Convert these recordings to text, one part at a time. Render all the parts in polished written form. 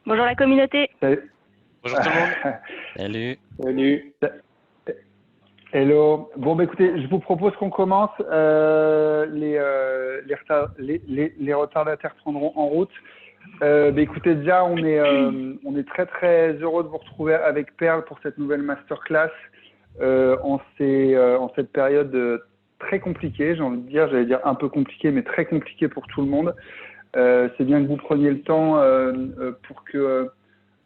Bonjour la communauté. Salut. Bonjour tout le monde. Salut. Salut. Hello. Bon, écoutez, je vous propose qu'on commence. Les retardataires prendront en route. Écoutez, déjà, on est très très heureux de vous retrouver avec Perle pour cette nouvelle masterclass en cette période très compliquée. J'ai envie de dire, j'allais dire un peu compliquée, mais très compliquée pour tout le monde. C'est bien que vous preniez le temps pour que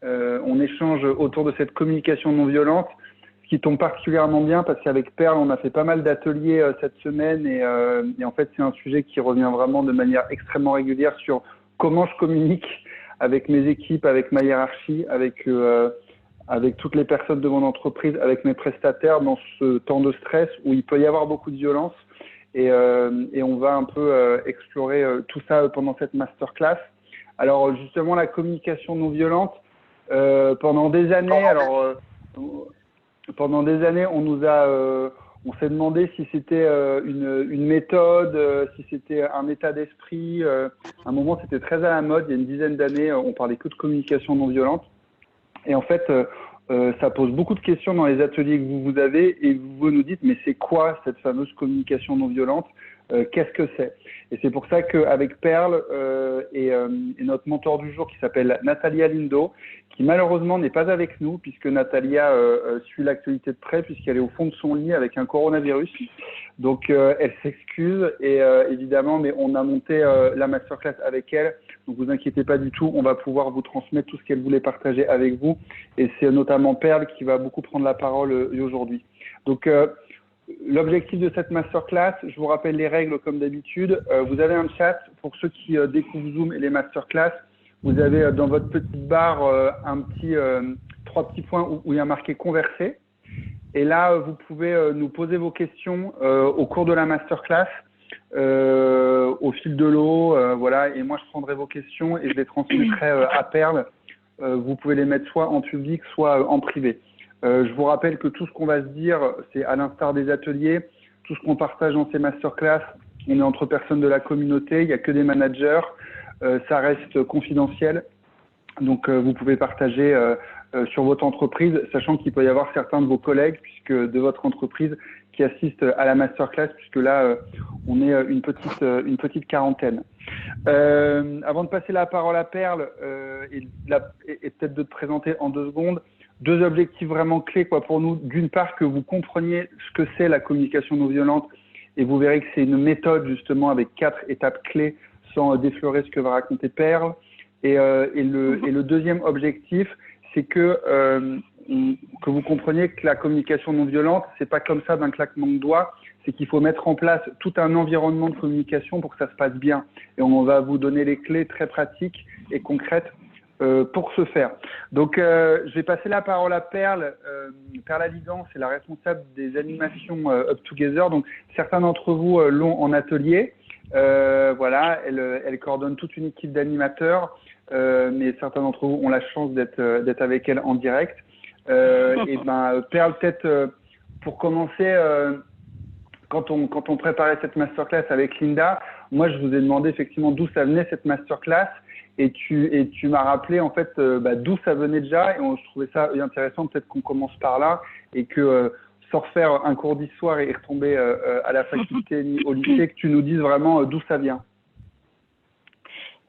on échange autour de cette communication non violente, ce qui tombe particulièrement bien parce qu'avec Perle, on a fait pas mal d'ateliers cette semaine et en fait, c'est un sujet qui revient vraiment de manière extrêmement régulière sur comment je communique avec mes équipes, avec ma hiérarchie, avec toutes les personnes de mon entreprise, avec mes prestataires dans ce temps de stress où il peut y avoir beaucoup de violence. Et on va un peu explorer tout ça pendant cette masterclass. Alors justement, la communication non violente, pendant des années, on s'est demandé si c'était une méthode, si c'était un état d'esprit. À un moment, c'était très à la mode. Il y a une dizaine d'années, on parlait que de communication non violente. Et en fait, ça pose beaucoup de questions dans les ateliers que vous avez et vous nous dites, mais c'est quoi cette fameuse communication non violente? Qu'est-ce que c'est? Et c'est pour ça qu'avec Perle et notre mentor du jour qui s'appelle Natalia Lindo, qui malheureusement n'est pas avec nous puisque Natalia suit l'actualité de près puisqu'elle est au fond de son lit avec un coronavirus. Donc elle s'excuse et évidemment, mais on a monté la masterclass avec elle. Donc vous inquiétez pas du tout, on va pouvoir vous transmettre tout ce qu'elle voulait partager avec vous. Et c'est notamment Perle qui va beaucoup prendre la parole aujourd'hui. Donc l'objectif de cette masterclass, je vous rappelle les règles comme d'habitude. Vous avez un chat pour ceux qui découvrent Zoom et les masterclass. Vous avez dans votre petite barre trois petits points où il y a marqué converser. Et là, vous pouvez nous poser vos questions au cours de la masterclass, au fil de l'eau. Voilà. Et moi, je prendrai vos questions et je les transmettrai à Perle. Vous pouvez les mettre soit en public, soit en privé. Je vous rappelle que tout ce qu'on va se dire, c'est à l'instar des ateliers, tout ce qu'on partage dans ces masterclass, on est entre personnes de la communauté, il n'y a que des managers, ça reste confidentiel, donc vous pouvez partager sur votre entreprise, sachant qu'il peut y avoir certains de vos collègues de votre entreprise qui assistent à la masterclass, puisque là, on est une petite quarantaine. Avant de passer la parole à Perle et peut-être de te présenter en 2 secondes, 2 objectifs vraiment clés pour nous. D'une part, que vous compreniez ce que c'est la communication non violente et vous verrez que c'est une méthode justement avec 4 étapes clés sans déflorer ce que va raconter Perle. Et le deuxième objectif, c'est que vous compreniez que la communication non violente, c'est pas comme ça d'un claquement de doigts, c'est qu'il faut mettre en place tout un environnement de communication pour que ça se passe bien. Et on va vous donner les clés très pratiques et concrètes pour ce faire. Donc, je vais passer la parole à Perle. Perle Aligan, c'est la responsable des animations Up Together. Donc, certains d'entre vous l'ont en atelier. Voilà, elle coordonne toute une équipe d'animateurs, mais certains d'entre vous ont la chance d'être avec elle en direct. Perle, peut-être pour commencer, quand on préparait cette masterclass avec Linda, moi je vous ai demandé effectivement d'où ça venait cette masterclass. Et tu m'as rappelé en fait d'où ça venait déjà et je trouvais ça intéressant peut-être qu'on commence par là et que sans refaire un cours d'histoire et retomber à la faculté ni au lycée, que tu nous dises vraiment d'où ça vient.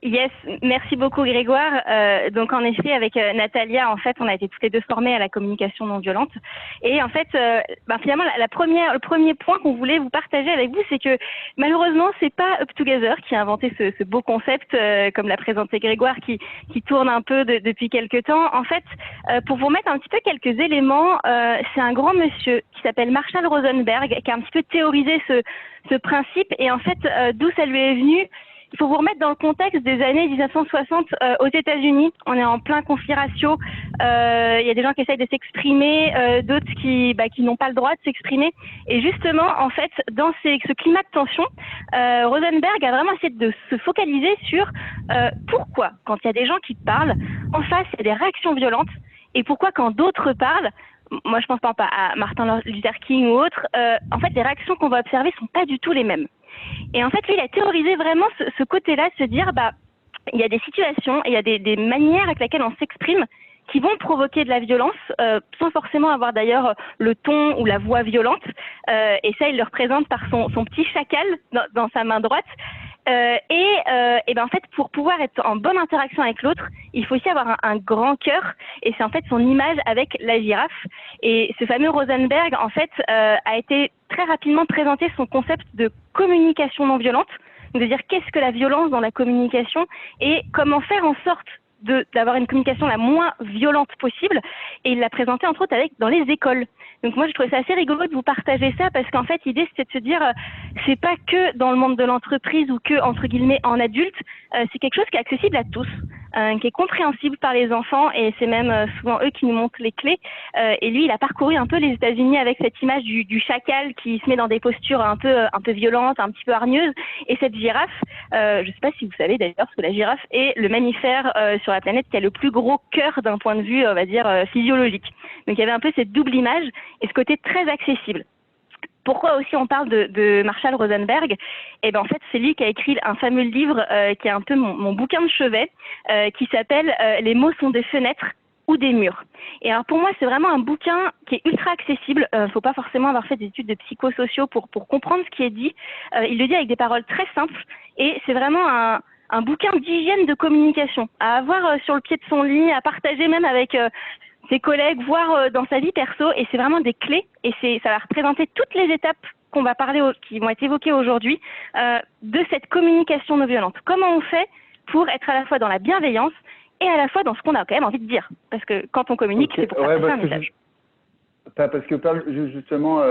Yes, merci beaucoup Grégoire. Donc en effet, avec Natalia, en fait, on a été toutes les deux formées à la communication non violente. Et en fait, finalement, le premier point qu'on voulait vous partager avec vous, c'est que malheureusement, c'est pas Up Together qui a inventé ce beau concept, comme l'a présenté Grégoire, qui tourne un peu depuis quelques temps. En fait, pour vous remettre un petit peu quelques éléments, c'est un grand monsieur qui s'appelle Marshall Rosenberg qui a un petit peu théorisé ce principe. Et en fait, d'où ça lui est venu? Il faut vous remettre dans le contexte des années 1960 aux États-Unis. On est en plein conflit raciaux. Il y a des gens qui essayent de s'exprimer, d'autres qui n'ont pas le droit de s'exprimer. Et justement, en fait, dans ce climat de tension, Rosenberg a vraiment essayé de se focaliser sur pourquoi, quand il y a des gens qui parlent, en face, il y a des réactions violentes. Et pourquoi, quand d'autres parlent, moi je pense pas à Martin Luther King ou autre, en fait, les réactions qu'on va observer sont pas du tout les mêmes. Et en fait, lui, il a théorisé vraiment ce côté-là, de se dire, il y a des situations et il y a des manières avec lesquelles on s'exprime qui vont provoquer de la violence, sans forcément avoir d'ailleurs le ton ou la voix violente. Et ça, il le représente par son petit chacal dans sa main droite. Et ben en fait, pour pouvoir être en bonne interaction avec l'autre, il faut aussi avoir un grand cœur. Et c'est en fait son image avec la girafe. Et ce fameux Rosenberg, en fait, a été très rapidement présenté son concept de communication non violente. Donc, de dire qu'est-ce que la violence dans la communication et comment faire en sorte d'avoir une communication la moins violente possible. Et il l'a présenté entre autres dans les écoles. Donc moi je trouvais ça assez rigolo de vous partager ça parce qu'en fait l'idée c'était de se dire c'est pas que dans le monde de l'entreprise ou que entre guillemets en adulte, c'est quelque chose qui est accessible à tous, qui est compréhensible par les enfants et c'est même souvent eux qui nous montrent les clés. Et lui il a parcouru un peu les États-Unis avec cette image du chacal qui se met dans des postures un peu violentes, un petit peu hargneuses. Et cette girafe, je sais pas si vous savez d'ailleurs que la girafe est le mammifère sur la planète qui a le plus gros cœur d'un point de vue on va dire physiologique. Donc il y avait un peu cette double image et ce côté très accessible. Pourquoi aussi on parle de Marshall Rosenberg? Eh ben en fait c'est lui qui a écrit un fameux livre qui est un peu mon bouquin de chevet qui s'appelle Les mots sont des fenêtres ou des murs. Et alors pour moi c'est vraiment un bouquin qui est ultra accessible. Faut pas forcément avoir fait des études de psychosociaux pour comprendre ce qui est dit. Il le dit avec des paroles très simples et c'est vraiment un bouquin d'hygiène de communication à avoir sur le pied de son lit, à partager même avec ses collègues, voire dans sa vie perso. Et c'est vraiment des clés et ça va représenter toutes les étapes qu'on va parler, qui vont être évoquées aujourd'hui, de cette communication non violente. Comment on fait pour être à la fois dans la bienveillance et à la fois dans ce qu'on a quand même envie de dire. Parce que quand on communique, c'est pour faire passer un message. Parce que justement,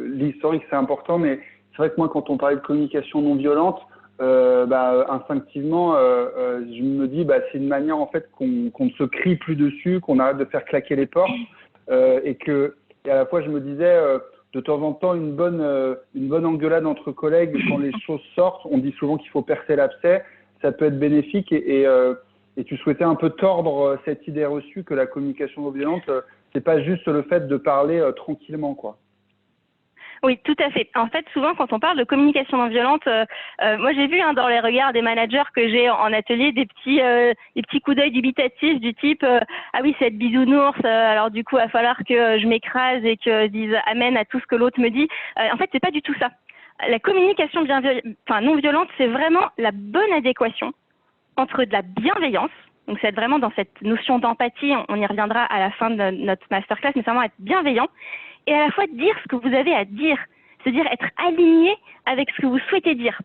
l'historique c'est important, mais c'est vrai que moi quand on parlait de communication non violente, instinctivement, je me dis c'est une manière en fait qu'on ne se crie plus dessus, qu'on arrête de faire claquer les portes, et à la fois je me disais de temps en temps une bonne engueulade entre collègues quand les choses sortent. On dit souvent qu'il faut percer l'abcès, ça peut être bénéfique et tu souhaitais un peu tordre cette idée reçue que la communication non violente c'est pas juste le fait de parler tranquillement quoi. Oui, tout à fait. En fait, souvent, quand on parle de communication non violente, moi j'ai vu dans les regards des managers que j'ai en atelier des petits coups d'œil dubitatifs du type ah oui, c'est être bisounours, alors du coup, il va falloir que je m'écrase et que je dise amen à tout ce que l'autre me dit. En fait, c'est pas du tout ça. La communication non violente, c'est vraiment la bonne adéquation entre de la bienveillance. Donc, c'est être vraiment dans cette notion d'empathie. On y reviendra à la fin de notre masterclass, mais c'est vraiment être bienveillant. Et à la fois dire ce que vous avez à dire, c'est-à-dire être aligné avec ce que vous souhaitez dire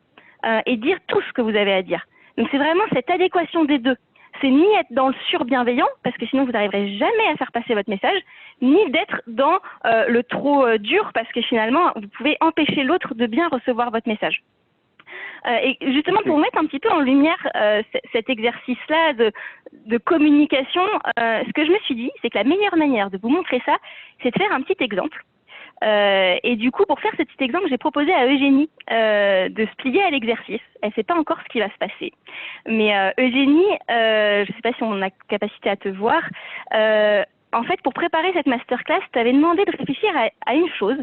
et dire tout ce que vous avez à dire. Donc c'est vraiment cette adéquation des deux. C'est ni être dans le surbienveillant, parce que sinon vous n'arriverez jamais à faire passer votre message, ni d'être dans le trop dur, parce que finalement vous pouvez empêcher l'autre de bien recevoir votre message. Et justement, pour mettre un petit peu en lumière cet exercice-là de communication, ce que je me suis dit, c'est que la meilleure manière de vous montrer ça, c'est de faire un petit exemple. Et du coup, pour faire ce petit exemple, j'ai proposé à Eugénie de se plier à l'exercice. Elle ne sait pas encore ce qui va se passer. Mais Eugénie, je ne sais pas si on a capacité à te voir, en fait, pour préparer cette masterclass, tu avais demandé de réfléchir à une chose.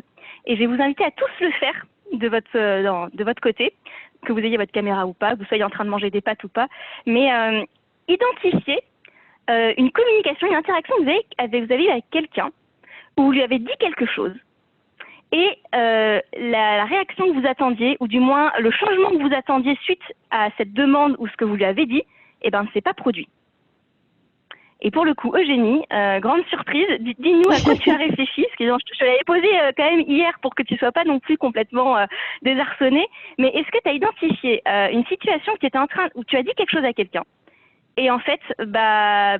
Et je vais vous inviter à tous le faire de votre côté, que vous ayez votre caméra ou pas, que vous soyez en train de manger des pâtes ou pas, mais identifiez une communication, une interaction que vous avez avec quelqu'un, où vous lui avez dit quelque chose, et la réaction que vous attendiez, ou du moins le changement que vous attendiez suite à cette demande ou ce que vous lui avez dit, ne s'est pas produit. Et pour le coup, Eugénie, grande surprise, dis-nous à quoi tu as réfléchi, parce que je te l'avais posé quand même hier pour que tu ne sois pas non plus complètement désarçonnée, mais est-ce que tu as identifié une situation où tu as dit quelque chose à quelqu'un, et en fait,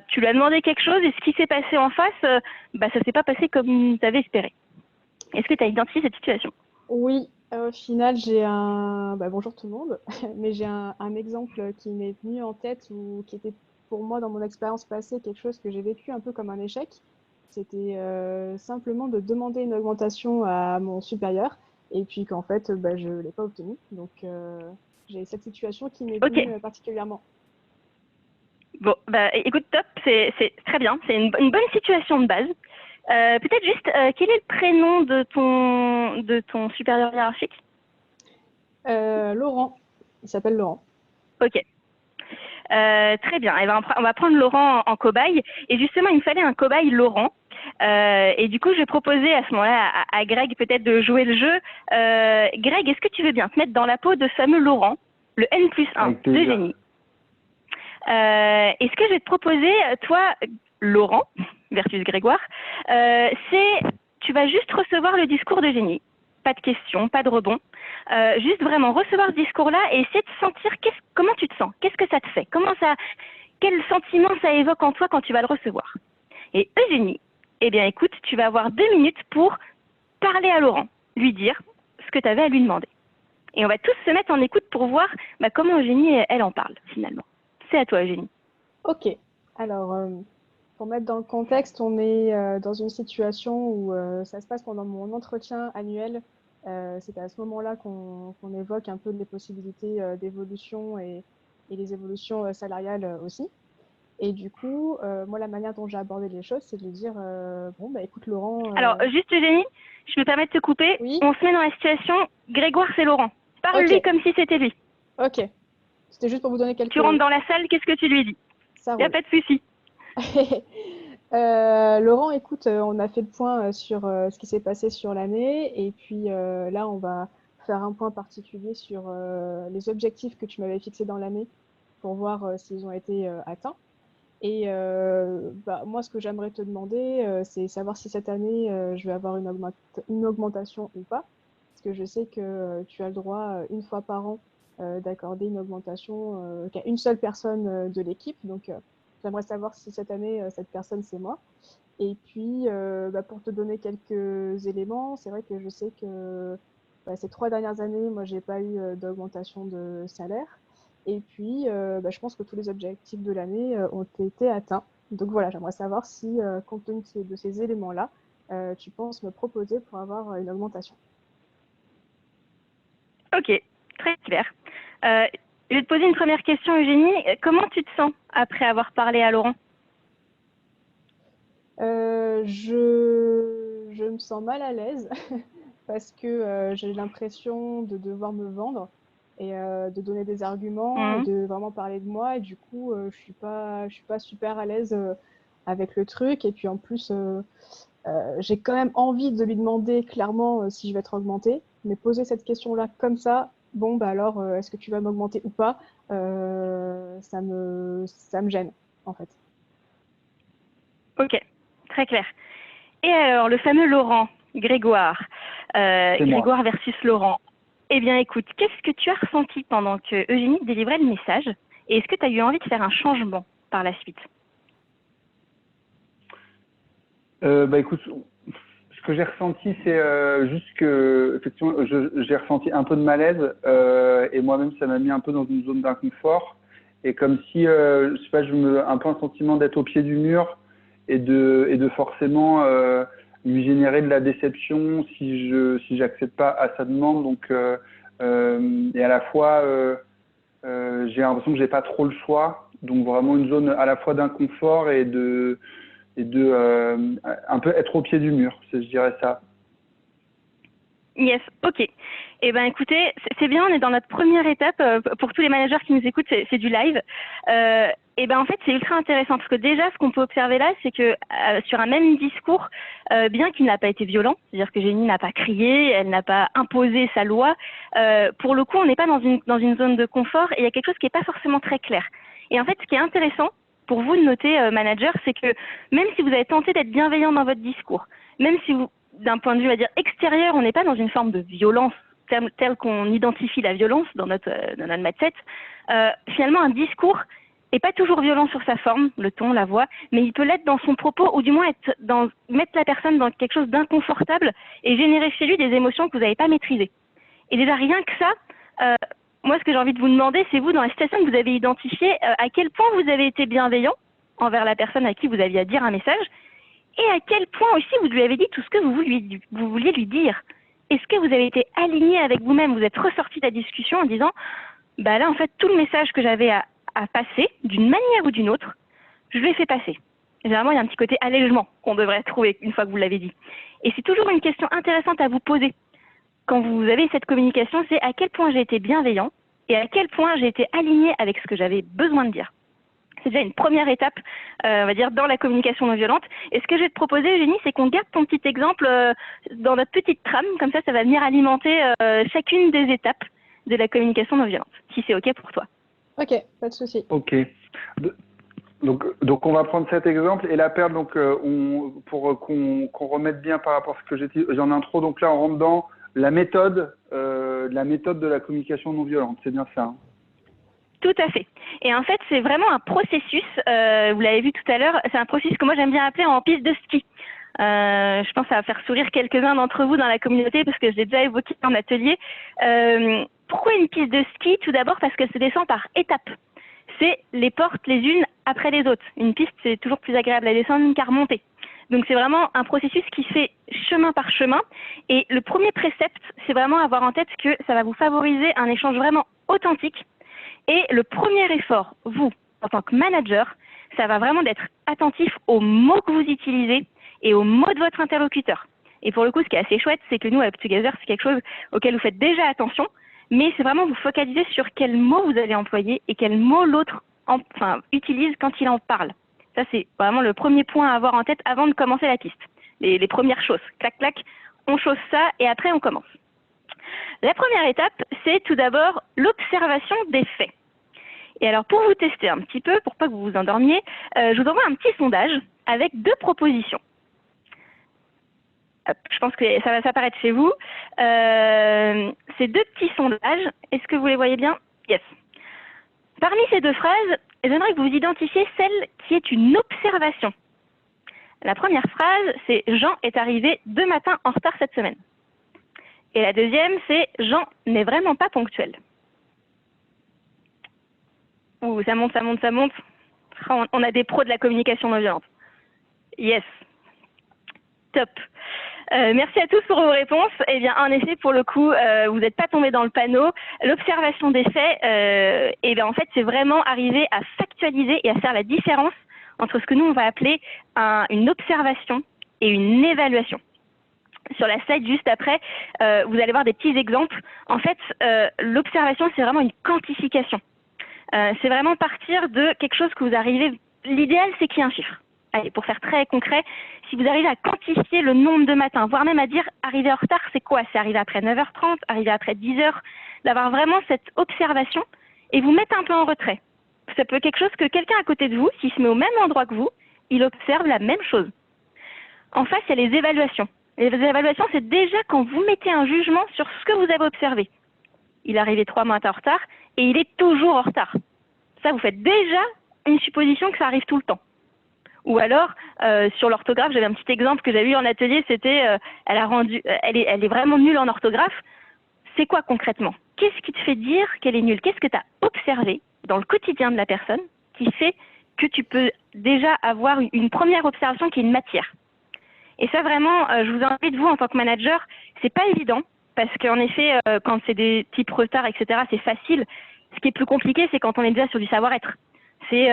tu lui as demandé quelque chose, et ce qui s'est passé en face, ça ne s'est pas passé comme tu avais espéré. Est-ce que tu as identifié cette situation? Oui, au final, j'ai bonjour tout le monde, mais j'ai un exemple qui m'est venu en tête ou qui était pour moi, dans mon expérience passée, quelque chose que j'ai vécu un peu comme un échec. C'était simplement de demander une augmentation à mon supérieur et puis qu'en fait, je ne l'ai pas obtenue. Donc, j'ai cette situation qui m'est venue particulièrement. Bon, écoute, top, c'est très bien. C'est une bonne situation de base. Peut-être juste, quel est le prénom de ton supérieur hiérarchique? Laurent. Il s'appelle Laurent. Ok. Très bien. Eh ben, on va prendre Laurent en cobaye. Et justement, il me fallait un cobaye Laurent. Et du coup, je vais proposer à ce moment-là à Greg peut-être de jouer le jeu. Greg, est-ce que tu veux bien te mettre dans la peau de ce fameux Laurent, le N+1 de génie? Et ce que je vais te proposer, toi, Laurent, versus Grégoire, tu vas juste recevoir le discours de génie. Pas de questions, pas de rebond. Juste vraiment recevoir ce discours-là et essayer de sentir comment tu te sens. Qu'est-ce que ça te fait? Quel sentiment ça évoque en toi quand tu vas le recevoir? Et Eugénie, eh bien écoute, tu vas avoir 2 minutes pour parler à Laurent, lui dire ce que tu avais à lui demander. Et on va tous se mettre en écoute pour voir comment Eugénie, elle en parle finalement. C'est à toi, Eugénie. Ok. Alors, pour mettre dans le contexte, on est dans une situation où ça se passe pendant mon entretien annuel. C'est à ce moment-là qu'on évoque un peu les possibilités d'évolution et les évolutions salariales aussi. Et du coup, moi, la manière dont j'ai abordé les choses, c'est de lui dire bon, bah écoute, Laurent. Alors, juste Eugénie, je me permets de te couper. Oui. On se met dans la situation, Grégoire, c'est Laurent. Parle-lui comme si c'était lui. Ok. C'était juste pour vous donner quelques... Tu rentres dans la salle, qu'est-ce que tu lui dis? Il n'y a pas de souci. Laurent, écoute, on a fait le point sur ce qui s'est passé sur l'année. Et puis là, on va faire un point particulier sur les objectifs que tu m'avais fixés dans l'année pour voir s'ils ont été atteints. Et moi, ce que j'aimerais te demander, c'est savoir si cette année, je vais avoir une augmentation ou pas. Parce que je sais que tu as le droit, une fois par an, d'accorder une augmentation qu'à une seule personne de l'équipe. Donc, j'aimerais savoir si cette année, cette personne, c'est moi. Et puis, pour te donner quelques éléments, c'est vrai que je sais que ces 3 dernières années, moi, j'ai pas eu d'augmentation de salaire. Et puis, je pense que tous les objectifs de l'année ont été atteints. Donc voilà, j'aimerais savoir si, compte tenu de ces éléments-là, tu penses me proposer pour avoir une augmentation. Ok, très clair. Je vais te poser une première question, Eugénie. Comment tu te sens après avoir parlé à Laurent? Je me sens mal à l'aise parce que j'ai l'impression de devoir me vendre et de donner des arguments et de vraiment parler de moi. Et du coup, je suis pas super à l'aise avec le truc. Et puis en plus, j'ai quand même envie de lui demander clairement si je vais être augmentée. Mais poser cette question-là comme ça, bon, alors, est-ce que tu vas m'augmenter ou pas? Ça me gêne, en fait. Ok, très clair. Et alors, le fameux Laurent, Grégoire, Grégoire versus Laurent. Eh bien, écoute, qu'est-ce que tu as ressenti pendant que Eugénie délivrait le message? Et est-ce que tu as eu envie de faire un changement par la suite? Écoute, ce que j'ai ressenti, c'est juste que, effectivement, j'ai ressenti un peu de malaise et moi-même, ça m'a mis un peu dans une zone d'inconfort. Et comme si, je sais pas, un peu un sentiment d'être au pied du mur et de forcément lui générer de la déception si j'accepte pas à sa demande. Donc, et à la fois, j'ai l'impression que j'ai pas trop le choix. Donc vraiment une zone à la fois d'inconfort et de un peu être au pied du mur, je dirais ça. Yes, ok. Eh bien, écoutez, c'est bien, on est dans notre première étape. Pour tous les managers qui nous écoutent, c'est du live. Et ben en fait, c'est ultra intéressant parce que déjà, ce qu'on peut observer là, c'est que sur un même discours, bien qu'il n'a pas été violent, c'est-à-dire que Génie n'a pas crié, elle n'a pas imposé sa loi, pour le coup, on n'est pas dans une zone de confort et il y a quelque chose qui n'est pas forcément très clair. Et en fait, ce qui est intéressant pour vous de noter, manager, c'est que même si vous avez tenté d'être bienveillant dans votre discours, même si vous, d'un point de vue, on va dire, extérieur, on n'est pas dans une forme de violence telle qu'on identifie la violence dans notre mindset, finalement, un discours n'est pas toujours violent sur sa forme, le ton, la voix, mais il peut l'être dans son propos ou du moins mettre la personne dans quelque chose d'inconfortable et générer chez lui des émotions que vous n'avez pas maîtrisées. Et déjà, rien que ça, moi, ce que j'ai envie de vous demander, c'est vous, dans la situation que vous avez identifiée, à quel point vous avez été bienveillant envers la personne à qui vous aviez à dire un message et à quel point aussi vous lui avez dit tout ce que vous vouliez lui dire. Est-ce que vous avez été aligné avec vous-même? Vous êtes ressorti de la discussion en disant bah là, en fait, tout le message que j'avais à passer, d'une manière ou d'une autre, je l'ai fait passer. Généralement, il y a un petit côté allègement qu'on devrait trouver une fois que vous l'avez dit. Et c'est toujours une question intéressante à vous poser quand vous avez cette communication, c'est à quel point j'ai été bienveillant et à quel point j'ai été aligné avec ce que j'avais besoin de dire. c'est déjà une première étape, on va dire, dans la communication non violente. Et ce que je vais te proposer, Eugénie, c'est qu'on garde ton petit exemple dans notre petite trame. Comme ça va venir alimenter chacune des étapes de la communication non violente, si c'est OK pour toi. Ok, pas de souci. Ok. Donc on va prendre cet exemple et la Perle, donc pour qu'on remette bien par rapport à ce que j'ai dit en intro. Donc là, on rentre dans la méthode de la communication non violente. C'est bien ça. Hein? Tout à fait. Et en fait, c'est vraiment un processus, vous l'avez vu tout à l'heure, c'est un processus que moi j'aime bien appeler en piste de ski. Je pense que ça va faire sourire quelques-uns d'entre vous dans la communauté parce que je l'ai déjà évoqué en atelier. Pourquoi une piste de ski? Tout d'abord parce que se descend par étapes. C'est les portes les unes après les autres. Une piste, c'est toujours plus agréable à descendre qu'à remonter. Donc c'est vraiment un processus qui se fait chemin par chemin. Et le premier précepte, c'est vraiment avoir en tête que ça va vous favoriser un échange vraiment authentique. Et le premier effort, vous, en tant que manager, ça va vraiment d'être attentif aux mots que vous utilisez et aux mots de votre interlocuteur. Et pour le coup, ce qui est assez chouette, c'est que nous, à UpTogether, c'est quelque chose auquel vous faites déjà attention, mais c'est vraiment vous focaliser sur quel mot vous allez employer et quel mot l'autre utilise quand il en parle. Ça, c'est vraiment le premier point à avoir en tête avant de commencer la piste. Les premières choses. Clac, clac, on chose ça et après, on commence. La première étape, c'est tout d'abord l'observation des faits. Et alors, pour vous tester un petit peu, pour pas que vous vous endormiez, je vous envoie un petit sondage avec 2 propositions. Hop, je pense que ça va s'apparaître chez vous. Ces 2 petits sondages, est-ce que vous les voyez bien? Yes. Parmi ces 2 phrases, j'aimerais que vous identifiez celle qui est une observation. La première phrase, c'est « Jean est arrivé 2 matins en retard cette semaine ». Et la deuxième, c'est « Jean n'est vraiment pas ponctuel ». Ouh, ça monte, ça monte, ça monte. On a des pros de la communication non violente. Yes. Top. Merci à tous pour vos réponses. Eh bien, en effet, pour le coup, vous n'êtes pas tombé dans le panneau. L'observation des faits, eh bien, en fait, c'est vraiment arriver à factualiser et à faire la différence entre ce que nous, on va appeler une observation et une évaluation. Sur la slide juste après, vous allez voir des petits exemples. En fait, l'observation, c'est vraiment une quantification. C'est vraiment partir de quelque chose que vous arrivez... L'idéal, c'est qu'il y ait un chiffre. Allez, pour faire très concret, si vous arrivez à quantifier le nombre de matins, voire même à dire arriver en retard, c'est quoi? C'est arriver après 9h30, arriver après 10h, d'avoir vraiment cette observation et vous mettre un peu en retrait. Ça peut être quelque chose que quelqu'un à côté de vous, s'il se met au même endroit que vous, il observe la même chose. En face, il y a les évaluations. Les évaluations, c'est déjà quand vous mettez un jugement sur ce que vous avez observé. Il est arrivé 3 matins en retard et il est toujours en retard. Ça, vous faites déjà une supposition que ça arrive tout le temps. Ou alors, sur l'orthographe, j'avais un petit exemple que j'avais eu en atelier, c'était elle est vraiment nulle en orthographe. C'est quoi concrètement? Qu'est-ce qui te fait dire qu'elle est nulle? Qu'est-ce que tu as observé dans le quotidien de la personne qui fait que tu peux déjà avoir une première observation qui est une matière? Et ça, vraiment, je vous invite, vous, en tant que manager, c'est pas évident, parce qu'en effet, quand c'est des types retards, etc., c'est facile. Ce qui est plus compliqué, c'est quand on est déjà sur du savoir-être. C'est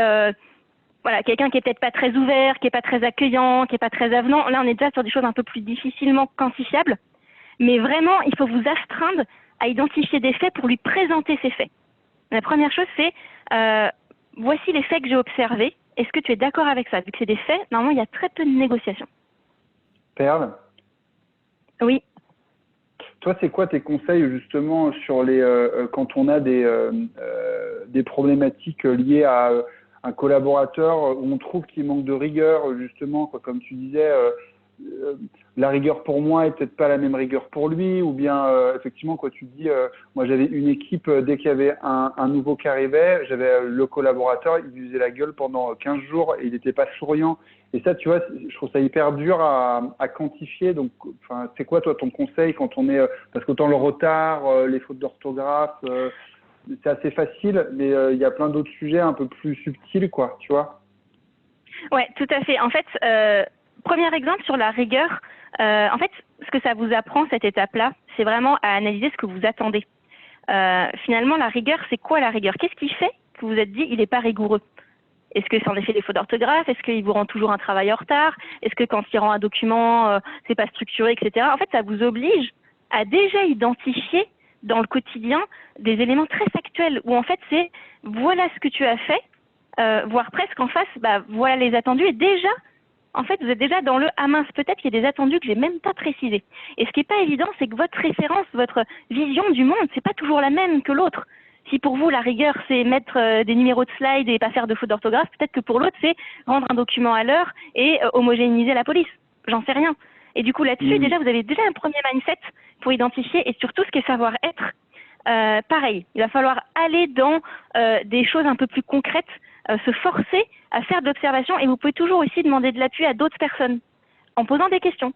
voilà, quelqu'un qui est peut-être pas très ouvert, qui est pas très accueillant, qui est pas très avenant. Là, on est déjà sur des choses un peu plus difficilement quantifiables. Mais vraiment, il faut vous astreindre à identifier des faits pour lui présenter ces faits. La première chose, c'est voici les faits que j'ai observés. Est-ce que tu es d'accord avec ça? Vu que c'est des faits, normalement, il y a très peu de négociations. Perle? Oui. Toi, c'est quoi tes conseils justement sur les quand on a des problématiques liées à un collaborateur où on trouve qu'il manque de rigueur, justement, quoi, comme tu disais, la rigueur pour moi est peut-être pas la même rigueur pour lui, ou bien effectivement, quoi, tu dis, moi j'avais une équipe, dès qu'il y avait un nouveau qui arrivait, j'avais le collaborateur, il lui faisait la gueule pendant 15 jours et il n'était pas souriant. Et ça, tu vois, je trouve ça hyper dur à quantifier. Donc, enfin, c'est quoi, toi, ton conseil quand on est… parce qu'autant le retard, les fautes d'orthographe, c'est assez facile, mais il y a plein d'autres sujets un peu plus subtils, quoi, tu vois. Ouais, tout à fait. En fait, premier exemple sur la rigueur. En fait, ce que ça vous apprend, cette étape-là, c'est vraiment à analyser ce que vous attendez. Finalement, la rigueur, c'est quoi la rigueur? Qu'est-ce qui fait que vous vous êtes dit il n'est pas rigoureux? Est-ce que c'est en effet des fautes d'orthographe? Est-ce qu'il vous rend toujours un travail en retard? Est-ce que quand il rend un document, c'est pas structuré, etc. En fait, ça vous oblige à déjà identifier dans le quotidien des éléments très factuels où en fait c'est voilà ce que tu as fait voire presque en face, voilà les attendus. Et déjà, en fait, vous êtes déjà dans le « ah mince, peut-être qu'il y a des attendus que j'ai même pas précisés ». Et ce qui n'est pas évident, c'est que votre référence, votre vision du monde, c'est pas toujours la même que l'autre. Si pour vous, la rigueur, c'est mettre des numéros de slide et pas faire de faute d'orthographe, peut-être que pour l'autre, c'est rendre un document à l'heure et homogénéiser la police. J'en sais rien. Et du coup, là-dessus, déjà, vous avez déjà un premier mindset pour identifier et surtout ce qu'est savoir-être. Pareil, il va falloir aller dans des choses un peu plus concrètes, se forcer à faire de l'observation et vous pouvez toujours aussi demander de l'appui à d'autres personnes en posant des questions.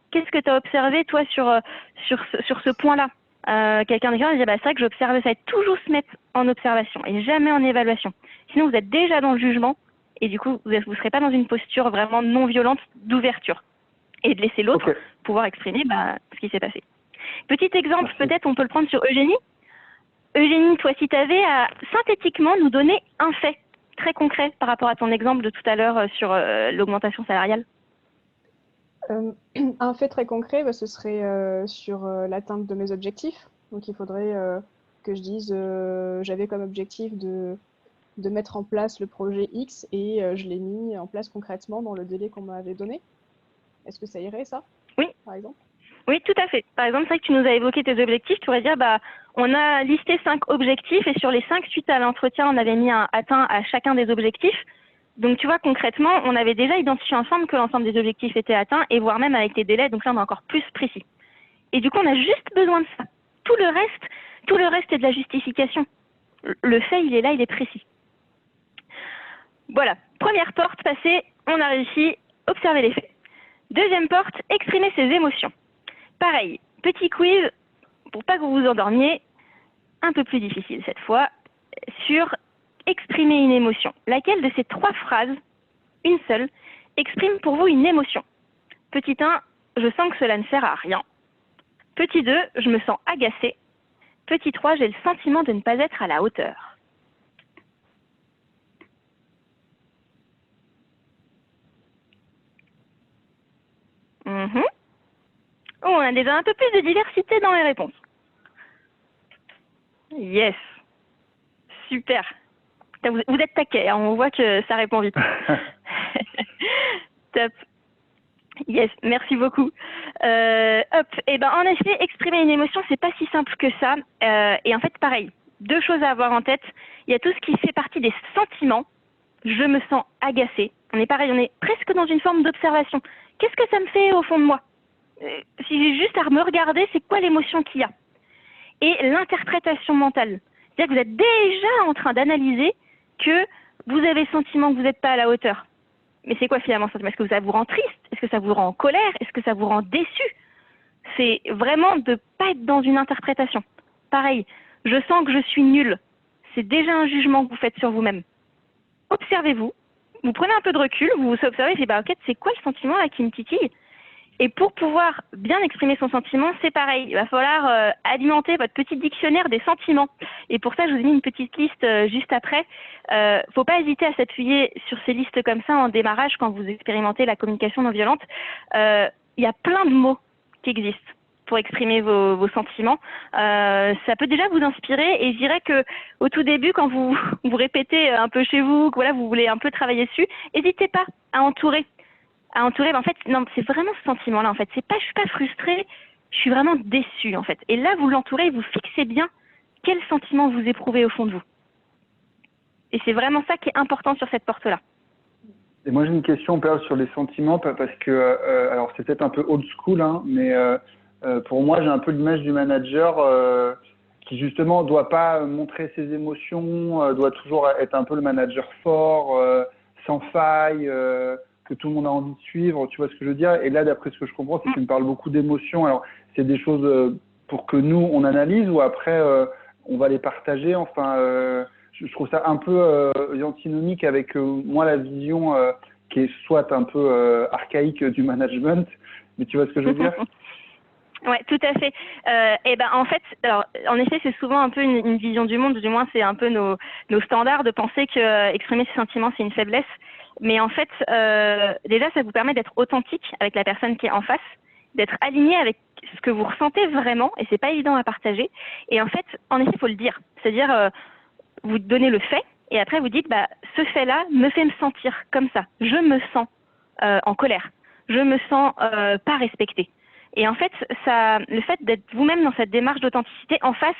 Qu'est-ce que tu as observé, toi, sur ce point-là? Quelqu'un dit, c'est vrai que j'ai observé ça, et toujours se mettre en observation et jamais en évaluation. Sinon, vous êtes déjà dans le jugement et du coup, vous ne serez pas dans une posture vraiment non violente d'ouverture et de laisser l'autre pouvoir exprimer ce qui s'est passé. Petit exemple, peut-être on peut le prendre sur Eugénie. Eugénie, toi, si tu avais à synthétiquement nous donner un fait très concret par rapport à ton exemple de tout à l'heure sur l'augmentation salariale. Un fait très concret, ce serait sur l'atteinte de mes objectifs. Donc il faudrait que je dise j'avais comme objectif de mettre en place le projet X et je l'ai mis en place concrètement dans le délai qu'on m'avait donné. Est-ce que ça irait, ça? Oui. Par exemple? Oui, tout à fait. Par exemple, c'est vrai que tu nous as évoqué tes objectifs. Tu pourrais dire, on a listé 5 objectifs et sur les 5, suite à l'entretien, on avait mis un atteint à chacun des objectifs. Donc, tu vois, concrètement, on avait déjà identifié ensemble que l'ensemble des objectifs étaient atteints et voire même avec les délais. Donc là, on est encore plus précis. Et du coup, on a juste besoin de ça. Tout le reste est de la justification. Le fait, il est là, il est précis. Voilà. Première porte passée, on a réussi. Observer les faits. Deuxième porte, exprimer ses émotions. Pareil, petit quiz, pour pas que vous vous endormiez, un peu plus difficile cette fois, sur exprimer une émotion. Laquelle de ces 3 phrases, une seule, exprime pour vous une émotion? Petit 1, je sens que cela ne sert à rien. Petit 2, je me sens agacée. Petit 3, j'ai le sentiment de ne pas être à la hauteur. Oh, on a déjà un peu plus de diversité dans les réponses. Yes. Super. Vous êtes taquet, hein, on voit que ça répond vite. Top. Yes, merci beaucoup. En effet, exprimer une émotion, c'est pas si simple que ça. Et en fait, pareil, 2 choses à avoir en tête. Il y a tout ce qui fait partie des sentiments. Je me sens agacée. On est pareil, on est presque dans une forme d'observation. Qu'est-ce que ça me fait au fond de moi? Si j'ai juste à me regarder, c'est quoi l'émotion qu'il y a? Et l'interprétation mentale. C'est-à-dire que vous êtes déjà en train d'analyser que vous avez le sentiment que vous n'êtes pas à la hauteur. Mais c'est quoi finalement ce sentiment? Est-ce que ça vous rend triste? Est-ce que ça vous rend en colère? Est-ce que ça vous rend déçu? C'est vraiment de ne pas être dans une interprétation. Pareil, je sens que je suis nulle. C'est déjà un jugement que vous faites sur vous-même. Observez-vous. Vous prenez un peu de recul, vous vous observez et ok, c'est quoi le sentiment là qui me titille? Et pour pouvoir bien exprimer son sentiment, c'est pareil. Il va falloir alimenter votre petit dictionnaire des sentiments. Et pour ça, je vous ai mis une petite liste juste après. Faut pas hésiter à s'appuyer sur ces listes comme ça en démarrage quand vous expérimentez la communication non violente. Il y a plein de mots qui existent pour exprimer vos sentiments. Ça peut déjà vous inspirer. Et je dirais que au tout début, quand vous répétez un peu chez vous, que voilà, vous voulez un peu travailler dessus, n'hésitez pas à entourer. En fait, non, c'est vraiment ce sentiment-là, en fait. Je suis pas frustrée, je suis vraiment déçue, en fait. Et là, vous l'entourez, vous fixez bien quel sentiment vous éprouvez au fond de vous. Et c'est vraiment ça qui est important sur cette porte-là. Et moi, j'ai une question, Perle, sur les sentiments, parce que, alors c'est peut-être un peu old school, hein, mais pour moi, j'ai un peu l'image du manager qui, justement, doit pas montrer ses émotions, doit toujours être un peu le manager fort, sans faille, que tout le monde a envie de suivre, tu vois ce que je veux dire? Et là, d'après ce que je comprends, c'est que tu me parles beaucoup d'émotions. Alors, c'est des choses pour que nous, on analyse ou après, on va les partager. Enfin, je trouve ça un peu antinomique avec moi, la vision qui est soit un peu archaïque du management, mais tu vois ce que je veux dire? Oui, tout à fait. En fait, alors, en effet, c'est souvent un peu une vision du monde, du moins c'est un peu nos standards de penser que exprimer ses sentiments, c'est une faiblesse. Mais en fait, déjà, ça vous permet d'être authentique avec la personne qui est en face, d'être aligné avec ce que vous ressentez vraiment, et c'est pas évident à partager. Et en fait, il faut le dire. C'est-à-dire, vous donnez le fait, Et après, vous dites, ce fait-là me fait me sentir comme ça. Je me sens en colère. Je me sens pas respectée. Et en fait, le fait d'être vous-même dans cette démarche d'authenticité en face,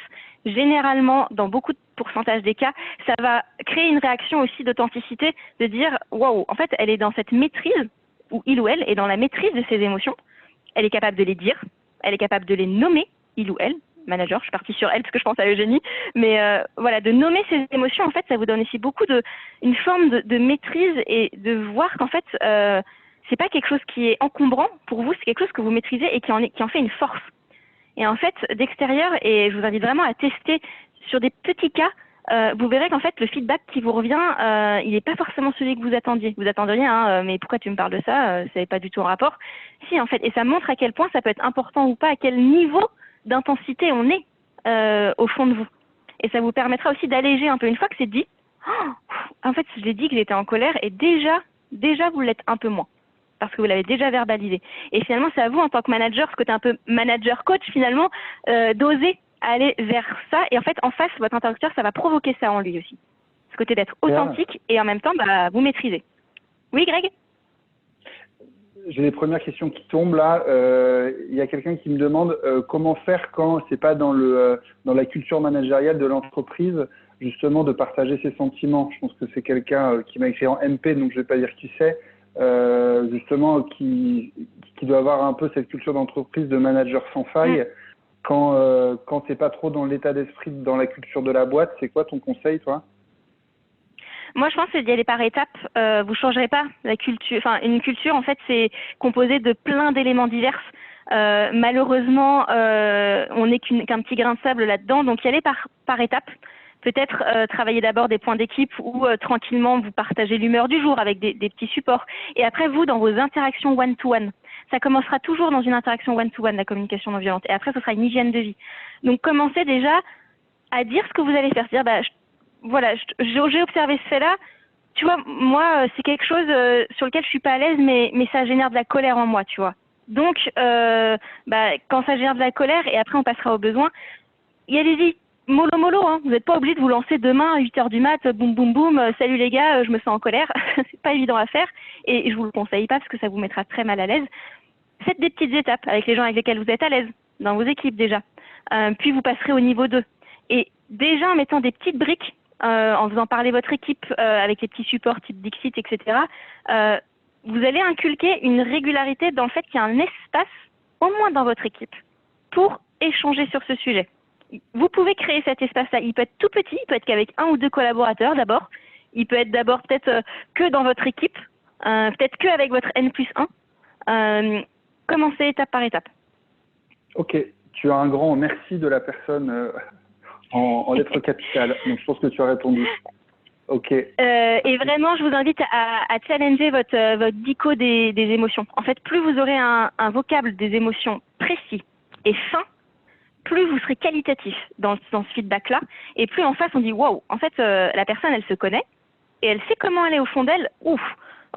généralement, dans beaucoup de pourcentages des cas, ça va créer une réaction aussi d'authenticité, de dire, waouh, en fait, elle est dans cette maîtrise, ou il ou elle est dans la maîtrise de ses émotions. Elle est capable de les dire, elle est capable de les nommer, il ou elle, manager, je suis partie sur elle parce que je pense à Eugénie, mais voilà, de nommer ses émotions, en fait, ça vous donne aussi une forme de maîtrise et de voir qu'en fait, c'est pas quelque chose qui est encombrant pour vous, c'est quelque chose que vous maîtrisez et qui en fait une force. Et en fait, d'extérieur, et je vous invite vraiment à tester sur des petits cas, vous verrez qu'en fait, le feedback qui vous revient, il n'est pas forcément celui que vous attendiez. Vous attendriez, mais pourquoi tu me parles de ça? Ça n'est pas du tout en rapport. Si, en fait, et ça montre à quel point ça peut être important ou pas, à quel niveau d'intensité on est au fond de vous. Et ça vous permettra aussi d'alléger un peu. Une fois que c'est dit, en fait, je l'ai dit que j'étais en colère, et déjà vous l'êtes un peu moins. Parce que vous l'avez déjà verbalisé. Et finalement, c'est à vous, en tant que manager, ce côté un peu manager-coach, finalement, d'oser aller vers ça. Et en fait, en face, votre interlocuteur, ça va provoquer ça en lui aussi. Ce côté d'être authentique et en même temps, vous maîtrisez. Oui, Greg? J'ai les premières questions qui tombent là. Il y a quelqu'un qui me demande comment faire quand c'est pas dans la culture managériale de l'entreprise, justement, de partager ses sentiments. Je pense que c'est quelqu'un qui m'a écrit en MP, donc je vais pas dire qui c'est. Justement qui doit avoir un peu cette culture d'entreprise de manager sans faille. Quand c'est pas trop dans l'état d'esprit, dans la culture de la boîte, c'est quoi ton conseil, toi? Moi, je pense que c'est d'y aller par étapes. Vous changerez pas la culture. Enfin, une culture, en fait, c'est composé de plein d'éléments divers. Malheureusement, on n'est qu'un petit grain de sable là-dedans. Donc, y aller par étapes. Peut-être travailler d'abord des points d'équipe où tranquillement vous partagez l'humeur du jour avec des petits supports. Et après, vous, dans vos interactions one-to-one, ça commencera toujours dans une interaction one-to-one, la communication non violente. Et après, ce sera une hygiène de vie. Donc, commencez déjà à dire ce que vous allez faire. Dire, j'ai observé ce fait-là. Tu vois, moi, c'est quelque chose sur lequel je suis pas à l'aise, mais ça génère de la colère en moi, tu vois. Donc, quand ça génère de la colère, et après on passera aux besoins, allez-y. Mollo, hein. Vous n'êtes pas obligé de vous lancer demain à 8h du mat, boum, boum, boum, salut les gars, je me sens en colère. C'est pas évident à faire et je vous le conseille pas parce que ça vous mettra très mal à l'aise. Faites des petites étapes avec les gens avec lesquels vous êtes à l'aise, dans vos équipes déjà. Puis vous passerez au niveau 2. Et déjà en mettant des petites briques, en faisant parler votre équipe avec les petits supports type Dixit, etc., vous allez inculquer une régularité dans le fait qu'il y a un espace, au moins dans votre équipe, pour échanger sur ce sujet. Vous pouvez créer cet espace-là. Il peut être tout petit, il peut être qu'avec 1 ou 2 collaborateurs d'abord. Il peut être d'abord peut-être que dans votre équipe, peut-être qu'avec votre N+1. Commencez étape par étape. Ok, tu as un grand merci de la personne en lettres capitales. Donc je pense que tu as répondu. Ok. Et vraiment, je vous invite à challenger votre dico des émotions. En fait, plus vous aurez un vocable des émotions précis et fin, plus vous serez qualitatif dans ce feedback-là, et plus en face on dit waouh, en fait la personne elle se connaît et elle sait comment elle est au fond d'elle. Ouf,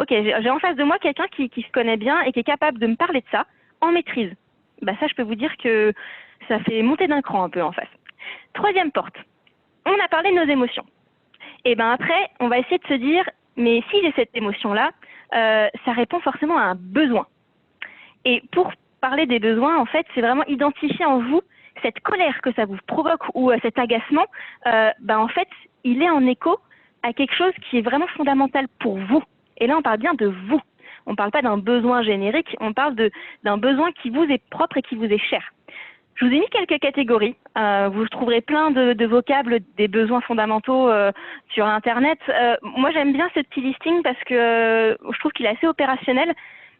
ok, j'ai en face de moi quelqu'un qui se connaît bien et qui est capable de me parler de ça en maîtrise. Ça, je peux vous dire que ça fait monter d'un cran un peu en face. Troisième porte, on a parlé de nos émotions. Et après, on va essayer de se dire, mais si j'ai cette émotion-là, ça répond forcément à un besoin. Et pour parler des besoins, en fait, c'est vraiment identifier en vous cette colère que ça vous provoque ou cet agacement, en fait, il est en écho à quelque chose qui est vraiment fondamental pour vous. Et là, on parle bien de vous. On ne parle pas d'un besoin générique, on parle d'un besoin qui vous est propre et qui vous est cher. Je vous ai mis quelques catégories. Vous trouverez plein de vocables des besoins fondamentaux sur Internet. Moi, j'aime bien ce petit listing parce que je trouve qu'il est assez opérationnel.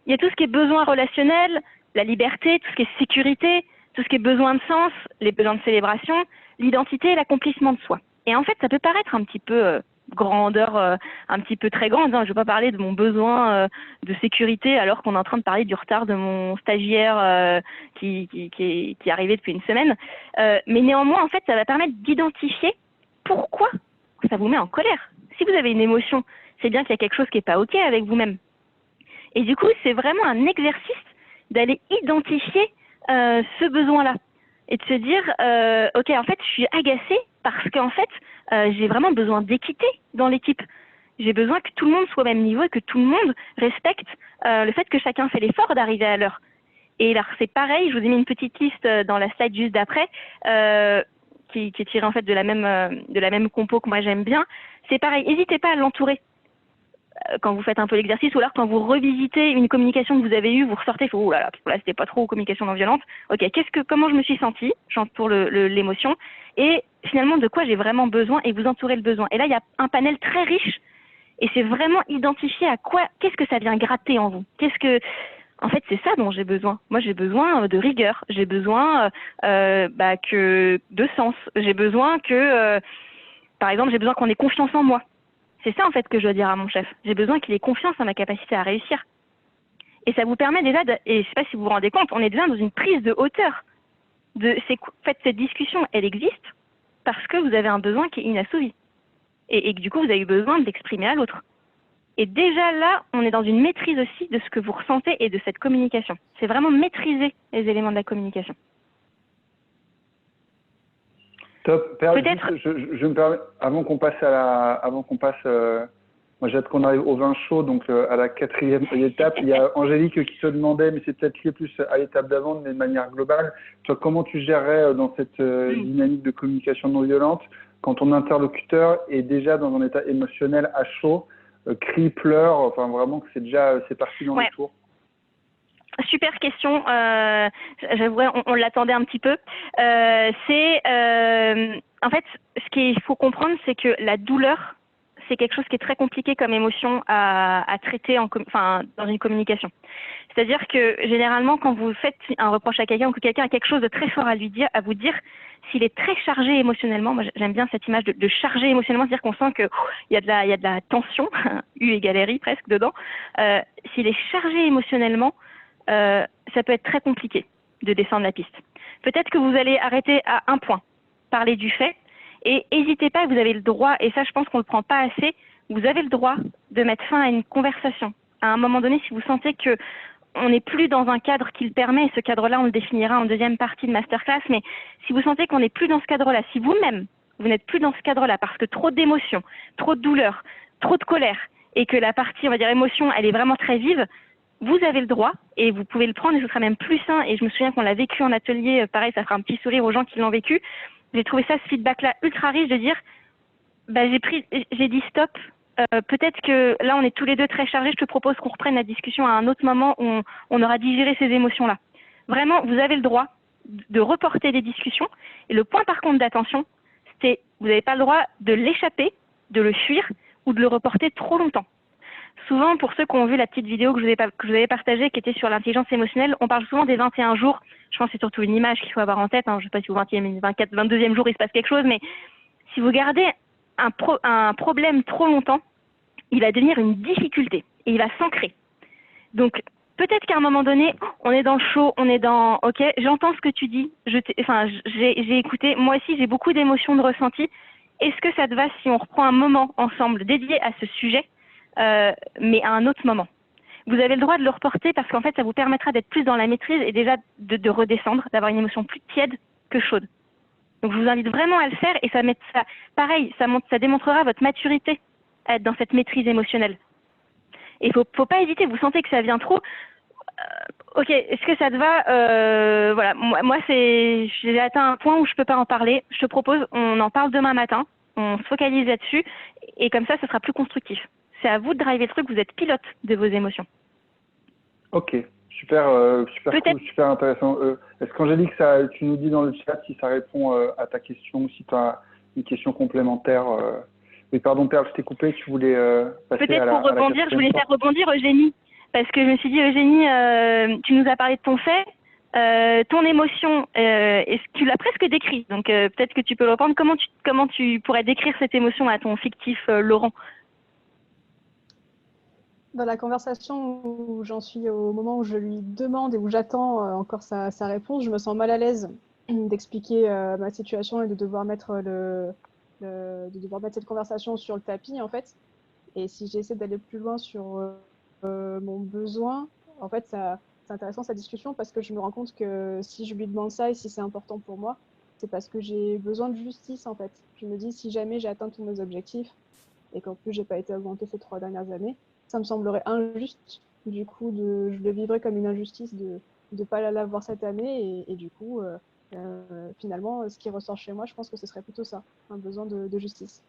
Il y a tout ce qui est besoin relationnel, la liberté, tout ce qui est sécurité, tout ce qui est besoin de sens, les besoins de célébration, l'identité et l'accomplissement de soi. Et en fait, ça peut paraître un petit peu grandeur, un petit peu très grande. Je ne vais pas parler de mon besoin de sécurité alors qu'on est en train de parler du retard de mon stagiaire qui est arrivé depuis une semaine. Mais néanmoins, en fait, ça va permettre d'identifier pourquoi ça vous met en colère. Si vous avez une émotion, c'est bien qu'il y a quelque chose qui n'est pas OK avec vous-même. Et du coup, c'est vraiment un exercice d'aller identifier ce besoin-là. et de se dire, ok, en fait, je suis agacée parce qu'en fait, j'ai vraiment besoin d'équité dans l'équipe. J'ai besoin que tout le monde soit au même niveau et que tout le monde respecte le fait que chacun fait l'effort d'arriver à l'heure. Et alors, c'est pareil, je vous ai mis une petite liste dans la slide juste d'après, qui est tirée en fait de la même compo que moi j'aime bien. C'est pareil, n'hésitez pas à l'entourer quand vous faites un peu l'exercice, ou alors quand vous revisitez une communication que vous avez eue, vous ressortez, oh là là, c'était pas trop communication non violente. Ok, comment je me suis sentie, pour l'émotion, et finalement de quoi j'ai vraiment besoin, et vous entourez le besoin. Et là, il y a un panel très riche, et c'est vraiment identifié à qu'est-ce que ça vient gratter en vous. En fait, c'est ça dont j'ai besoin. Moi, j'ai besoin de rigueur, j'ai besoin de sens, j'ai besoin par exemple, j'ai besoin qu'on ait confiance en moi. C'est ça, en fait, que je dois dire à mon chef. J'ai besoin qu'il ait confiance en ma capacité à réussir. Et ça vous permet déjà, et je ne sais pas si vous vous rendez compte, on est déjà dans une prise de hauteur. En fait, cette discussion, elle existe parce que vous avez un besoin qui est inassouvi. Et que du coup, vous avez besoin de l'exprimer à l'autre. Et déjà là, on est dans une maîtrise aussi de ce que vous ressentez et de cette communication. C'est vraiment maîtriser les éléments de la communication. Top. Peut-être. Je me permets, avant qu'on passe moi j'ai hâte qu'on arrive au vin chaud, donc à la 4e étape. Il y a Angélique qui se demandait, mais c'est peut-être lié plus à l'étape d'avant, mais de manière globale. Toi, comment tu gérerais dans cette dynamique de communication non violente quand ton interlocuteur est déjà dans un état émotionnel à chaud, crie, pleure, enfin vraiment que c'est parti dans le tour. Super question. J'avouerais, on l'attendait un petit peu. En fait, ce qu'il faut comprendre, c'est que la douleur, c'est quelque chose qui est très compliqué comme émotion à traiter dans une communication. C'est-à-dire que généralement, quand vous faites un reproche à quelqu'un ou que quelqu'un a quelque chose de très fort à vous dire, s'il est très chargé émotionnellement, moi j'aime bien cette image de chargé émotionnellement, c'est-à-dire qu'on sent qu'il y a de la tension, U égale RI presque dedans. S'il est chargé émotionnellement, ça peut être très compliqué de descendre la piste. Peut-être que vous allez arrêter à un point, parler du fait, et n'hésitez pas, vous avez le droit, et ça je pense qu'on ne le prend pas assez, vous avez le droit de mettre fin à une conversation. À un moment donné, si vous sentez que on n'est plus dans un cadre qui le permet, et ce cadre-là on le définira en deuxième partie de masterclass, mais si vous sentez qu'on n'est plus dans ce cadre-là, si vous-même vous n'êtes plus dans ce cadre-là parce que trop d'émotions, trop de douleur, trop de colère, et que la partie, on va dire, émotion, elle est vraiment très vive, vous avez le droit, et vous pouvez le prendre, et ce sera même plus sain, et je me souviens qu'on l'a vécu en atelier, pareil, ça fera un petit sourire aux gens qui l'ont vécu. J'ai trouvé ça, ce feedback-là, ultra riche de dire, j'ai dit stop, peut-être que là, on est tous les deux très chargés, je te propose qu'on reprenne la discussion à un autre moment où on aura digéré ces émotions-là. Vraiment, vous avez le droit de reporter des discussions, et le point par contre d'attention, c'est vous n'avez pas le droit de l'échapper, de le fuir, ou de le reporter trop longtemps. Souvent, pour ceux qui ont vu la petite vidéo que je vous avais partagée, qui était sur l'intelligence émotionnelle, on parle souvent des 21 jours. Je pense que c'est surtout une image qu'il faut avoir en tête. Je ne sais pas si au 20e, 24, 22e jour, il se passe quelque chose, mais si vous gardez un problème trop longtemps, il va devenir une difficulté et il va s'ancrer. Donc, peut-être qu'à un moment donné, on est dans le chaud, on est dans « Ok, j'entends ce que tu dis, j'ai écouté, moi aussi j'ai beaucoup d'émotions, de ressentis. Est-ce que ça te va si on reprend un moment ensemble dédié à ce sujet mais à un autre moment. Vous avez le droit de le reporter parce qu'en fait, ça vous permettra d'être plus dans la maîtrise et déjà de redescendre, d'avoir une émotion plus tiède que chaude. Donc, je vous invite vraiment à le faire et pareil, ça démontrera votre maturité à être dans cette maîtrise émotionnelle. Et il faut pas hésiter, vous sentez que ça vient trop. Ok, est-ce que ça te va Voilà, moi j'ai atteint un point où je peux pas en parler. Je te propose, on en parle demain matin, on se focalise là-dessus et comme ça, ce sera plus constructif. C'est à vous de driver le truc, vous êtes pilote de vos émotions. Ok, super cool, super intéressant. Est-ce qu'Angélique, tu nous dis dans le chat si ça répond à ta question, si tu as une question complémentaire Oui, pardon, Perle, je t'ai coupé, tu voulais passer peut-être pour rebondir, je voulais faire rebondir Eugénie, parce que je me suis dit, Eugénie, tu nous as parlé de ton fait, ton émotion, tu l'as presque décrit, donc peut-être que tu peux le reprendre. Comment tu pourrais décrire cette émotion à ton fictif Laurent? Dans la conversation où j'en suis au moment où je lui demande et où j'attends encore sa réponse, je me sens mal à l'aise d'expliquer ma situation et de devoir mettre cette conversation sur le tapis, en fait. Et si j'essaie d'aller plus loin sur mon besoin, en fait, c'est intéressant cette discussion parce que je me rends compte que si je lui demande ça et si c'est important pour moi, c'est parce que j'ai besoin de justice en fait. Je me dis si jamais j'ai atteint tous mes objectifs et qu'en plus j'ai pas été augmentée ces 3 dernières années, ça me semblerait injuste. Du coup, je le vivrais comme une injustice de ne pas l'avoir cette année et du coup, finalement, ce qui ressort chez moi, je pense que ce serait plutôt ça, un besoin de justice.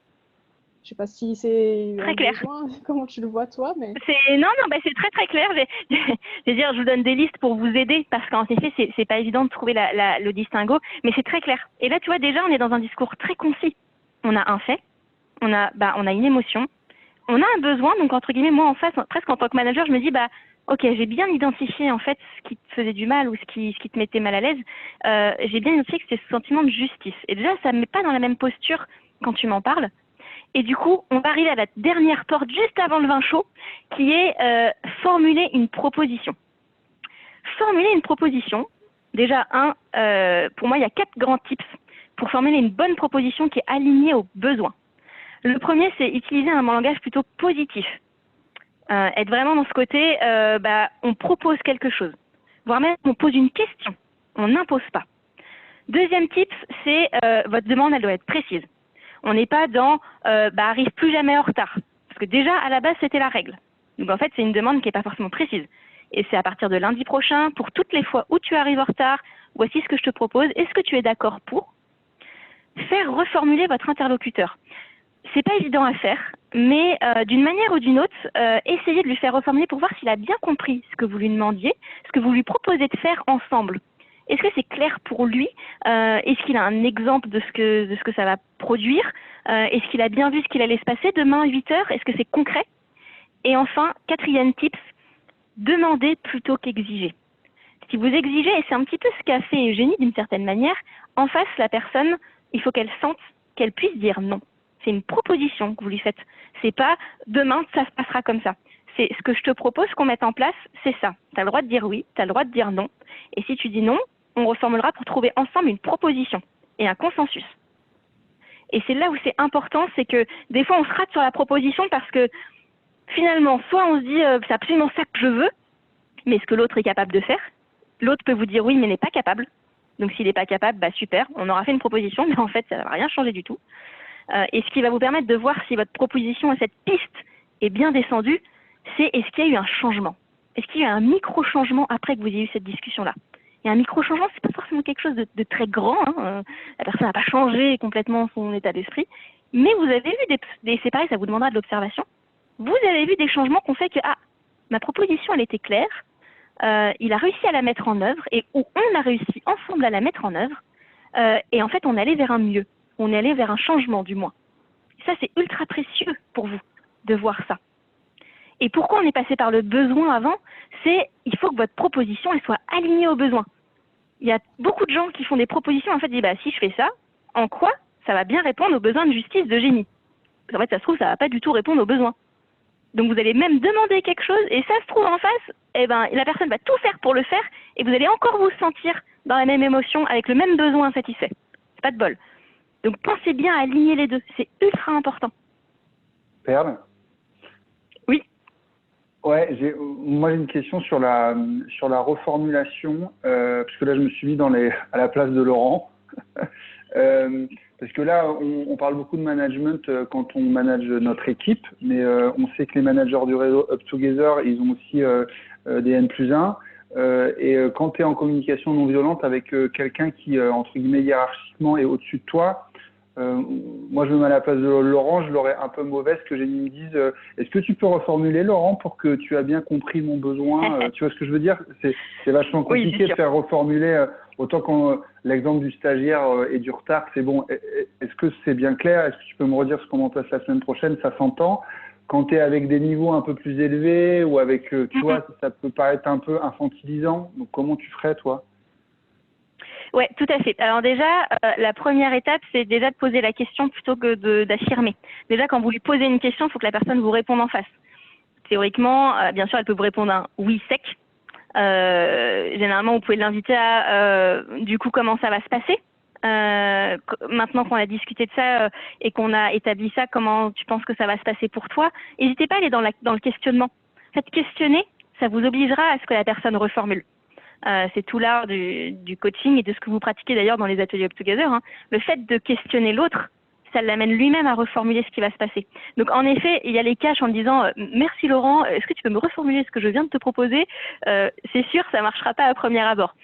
Je sais pas si c'est Très un clair. besoin, comment tu le vois toi, mais Non, c'est très très clair. Je veux dire, je vous donne des listes pour vous aider parce qu'en effet, c'est pas évident de trouver le distinguo, mais c'est très clair. Et là, tu vois, déjà, on est dans un discours très concis. On a un fait, on a une émotion, on a un besoin. Donc entre guillemets, moi en face, presque en tant que manager, je me dis ok, j'ai bien identifié en fait ce qui te faisait du mal ou ce qui te mettait mal à l'aise. J'ai bien identifié que c'était ce sentiment de justice. Et déjà, ça me met pas dans la même posture quand tu m'en parles. Et du coup, on va arriver à la dernière porte juste avant le vin chaud, qui est formuler une proposition. Formuler une proposition, déjà, pour moi, il y a 4 grands tips pour formuler une bonne proposition qui est alignée aux besoins. Le premier, c'est utiliser un langage plutôt positif. Être vraiment dans ce côté, on propose quelque chose, voire même on pose une question, on n'impose pas. Deuxième tip, c'est votre demande, elle doit être précise. On n'est pas dans arrive plus jamais en retard. Parce que déjà, à la base, c'était la règle. Donc en fait, c'est une demande qui n'est pas forcément précise. Et c'est à partir de lundi prochain, pour toutes les fois où tu arrives en retard, voici ce que je te propose. Est-ce que tu es d'accord pour faire reformuler votre interlocuteur? C'est pas évident à faire, mais d'une manière ou d'une autre, essayez de lui faire reformuler pour voir s'il a bien compris ce que vous lui demandiez, ce que vous lui proposez de faire ensemble. Est-ce que c'est clair pour lui? Est-ce qu'il a un exemple de ce que ça va produire? Est-ce qu'il a bien vu ce qu'il allait se passer demain à 8 heures? Est-ce que c'est concret? Et enfin, 4e tips, demandez plutôt qu'exiger. Si vous exigez, et c'est un petit peu ce qu'a fait Eugénie d'une certaine manière, en face, la personne, il faut qu'elle sente qu'elle puisse dire non. C'est une proposition que vous lui faites. C'est pas demain, ça se passera comme ça. C'est ce que je te propose qu'on mette en place, c'est ça. Tu as le droit de dire oui, tu as le droit de dire non. Et si tu dis non, on reformulera pour trouver ensemble une proposition et un consensus. Et c'est là où c'est important, c'est que des fois on se rate sur la proposition parce que finalement, soit on se dit c'est absolument ça que je veux, mais est-ce que l'autre est capable de faire? L'autre peut vous dire oui, mais n'est pas capable. Donc s'il n'est pas capable, super, on aura fait une proposition, mais en fait ça ne va rien changer du tout. Et ce qui va vous permettre de voir si votre proposition et cette piste est bien descendue, c'est est-ce qu'il y a eu un changement? Est-ce qu'il y a eu un micro-changement après que vous ayez eu cette discussion-là? Et un micro-changement, c'est pas forcément quelque chose de très grand. La personne n'a pas changé complètement son état d'esprit. Mais vous avez vu c'est pareil, ça vous demandera de l'observation. Vous avez vu des changements qu'on fait que, ma proposition, elle était claire. Il a réussi à la mettre en œuvre ou on a réussi ensemble à la mettre en œuvre. Et en fait, on est allé vers un mieux. On est allé vers un changement, du moins. Ça, c'est ultra précieux pour vous de voir ça. Et pourquoi on est passé par le besoin avant? Il faut que votre proposition elle soit alignée aux besoins. Il y a beaucoup de gens qui font des propositions, en fait, disent, si je fais ça, en quoi ça va bien répondre aux besoins de justice d'Eugénie? En fait, ça se trouve, ça ne va pas du tout répondre aux besoins. Donc, vous allez même demander quelque chose, et ça se trouve en face, la personne va tout faire pour le faire, et vous allez encore vous sentir dans la même émotion, avec le même besoin insatisfait. C'est pas de bol. Donc, pensez bien à aligner les deux. C'est ultra important. Perle? Oui. Ouais, moi j'ai une question sur la reformulation, parce que là je me suis mis à la place de Laurent. Parce que là, on parle beaucoup de management quand on manage notre équipe, mais on sait que les managers du réseau Up Together, ils ont aussi des N+1. Et quand tu es en communication non violente avec quelqu'un qui, entre guillemets, hiérarchiquement est au-dessus de toi, moi je me mets à la place de Laurent, je l'aurais un peu mauvaise que Jenny me dise est-ce que tu peux reformuler, Laurent, pour que tu as bien compris mon besoin Tu vois ce que je veux dire? C'est vachement compliqué oui, de faire reformuler, autant quand l'exemple du stagiaire et du retard, c'est bon. Est-ce que c'est bien clair? Est-ce que tu peux me redire ce qu'on passe la semaine prochaine? Ça s'entend. Quand tu es avec des niveaux un peu plus élevés ou avec, tu vois, ça peut paraître un peu infantilisant. Donc comment tu ferais, toi? Oui, tout à fait. Alors déjà, la première étape, c'est déjà de poser la question plutôt que d'affirmer. Déjà, quand vous lui posez une question, il faut que la personne vous réponde en face. Théoriquement, bien sûr, elle peut vous répondre un oui sec. Généralement, vous pouvez l'inviter à du coup comment ça va se passer. Maintenant qu'on a discuté de ça et qu'on a établi ça, comment tu penses que ça va se passer pour toi? N'hésitez pas à aller dans le questionnement. Faites questionner, ça vous obligera à ce que la personne reformule. C'est tout l'art du coaching et de ce que vous pratiquez d'ailleurs dans les ateliers Up Together. Hein. Le fait de questionner l'autre, ça l'amène lui-même à reformuler ce qui va se passer. Donc en effet, il y a les caches en disant merci Laurent, est-ce que tu peux me reformuler ce que je viens de te proposer? C'est sûr, ça ne marchera pas à premier abord.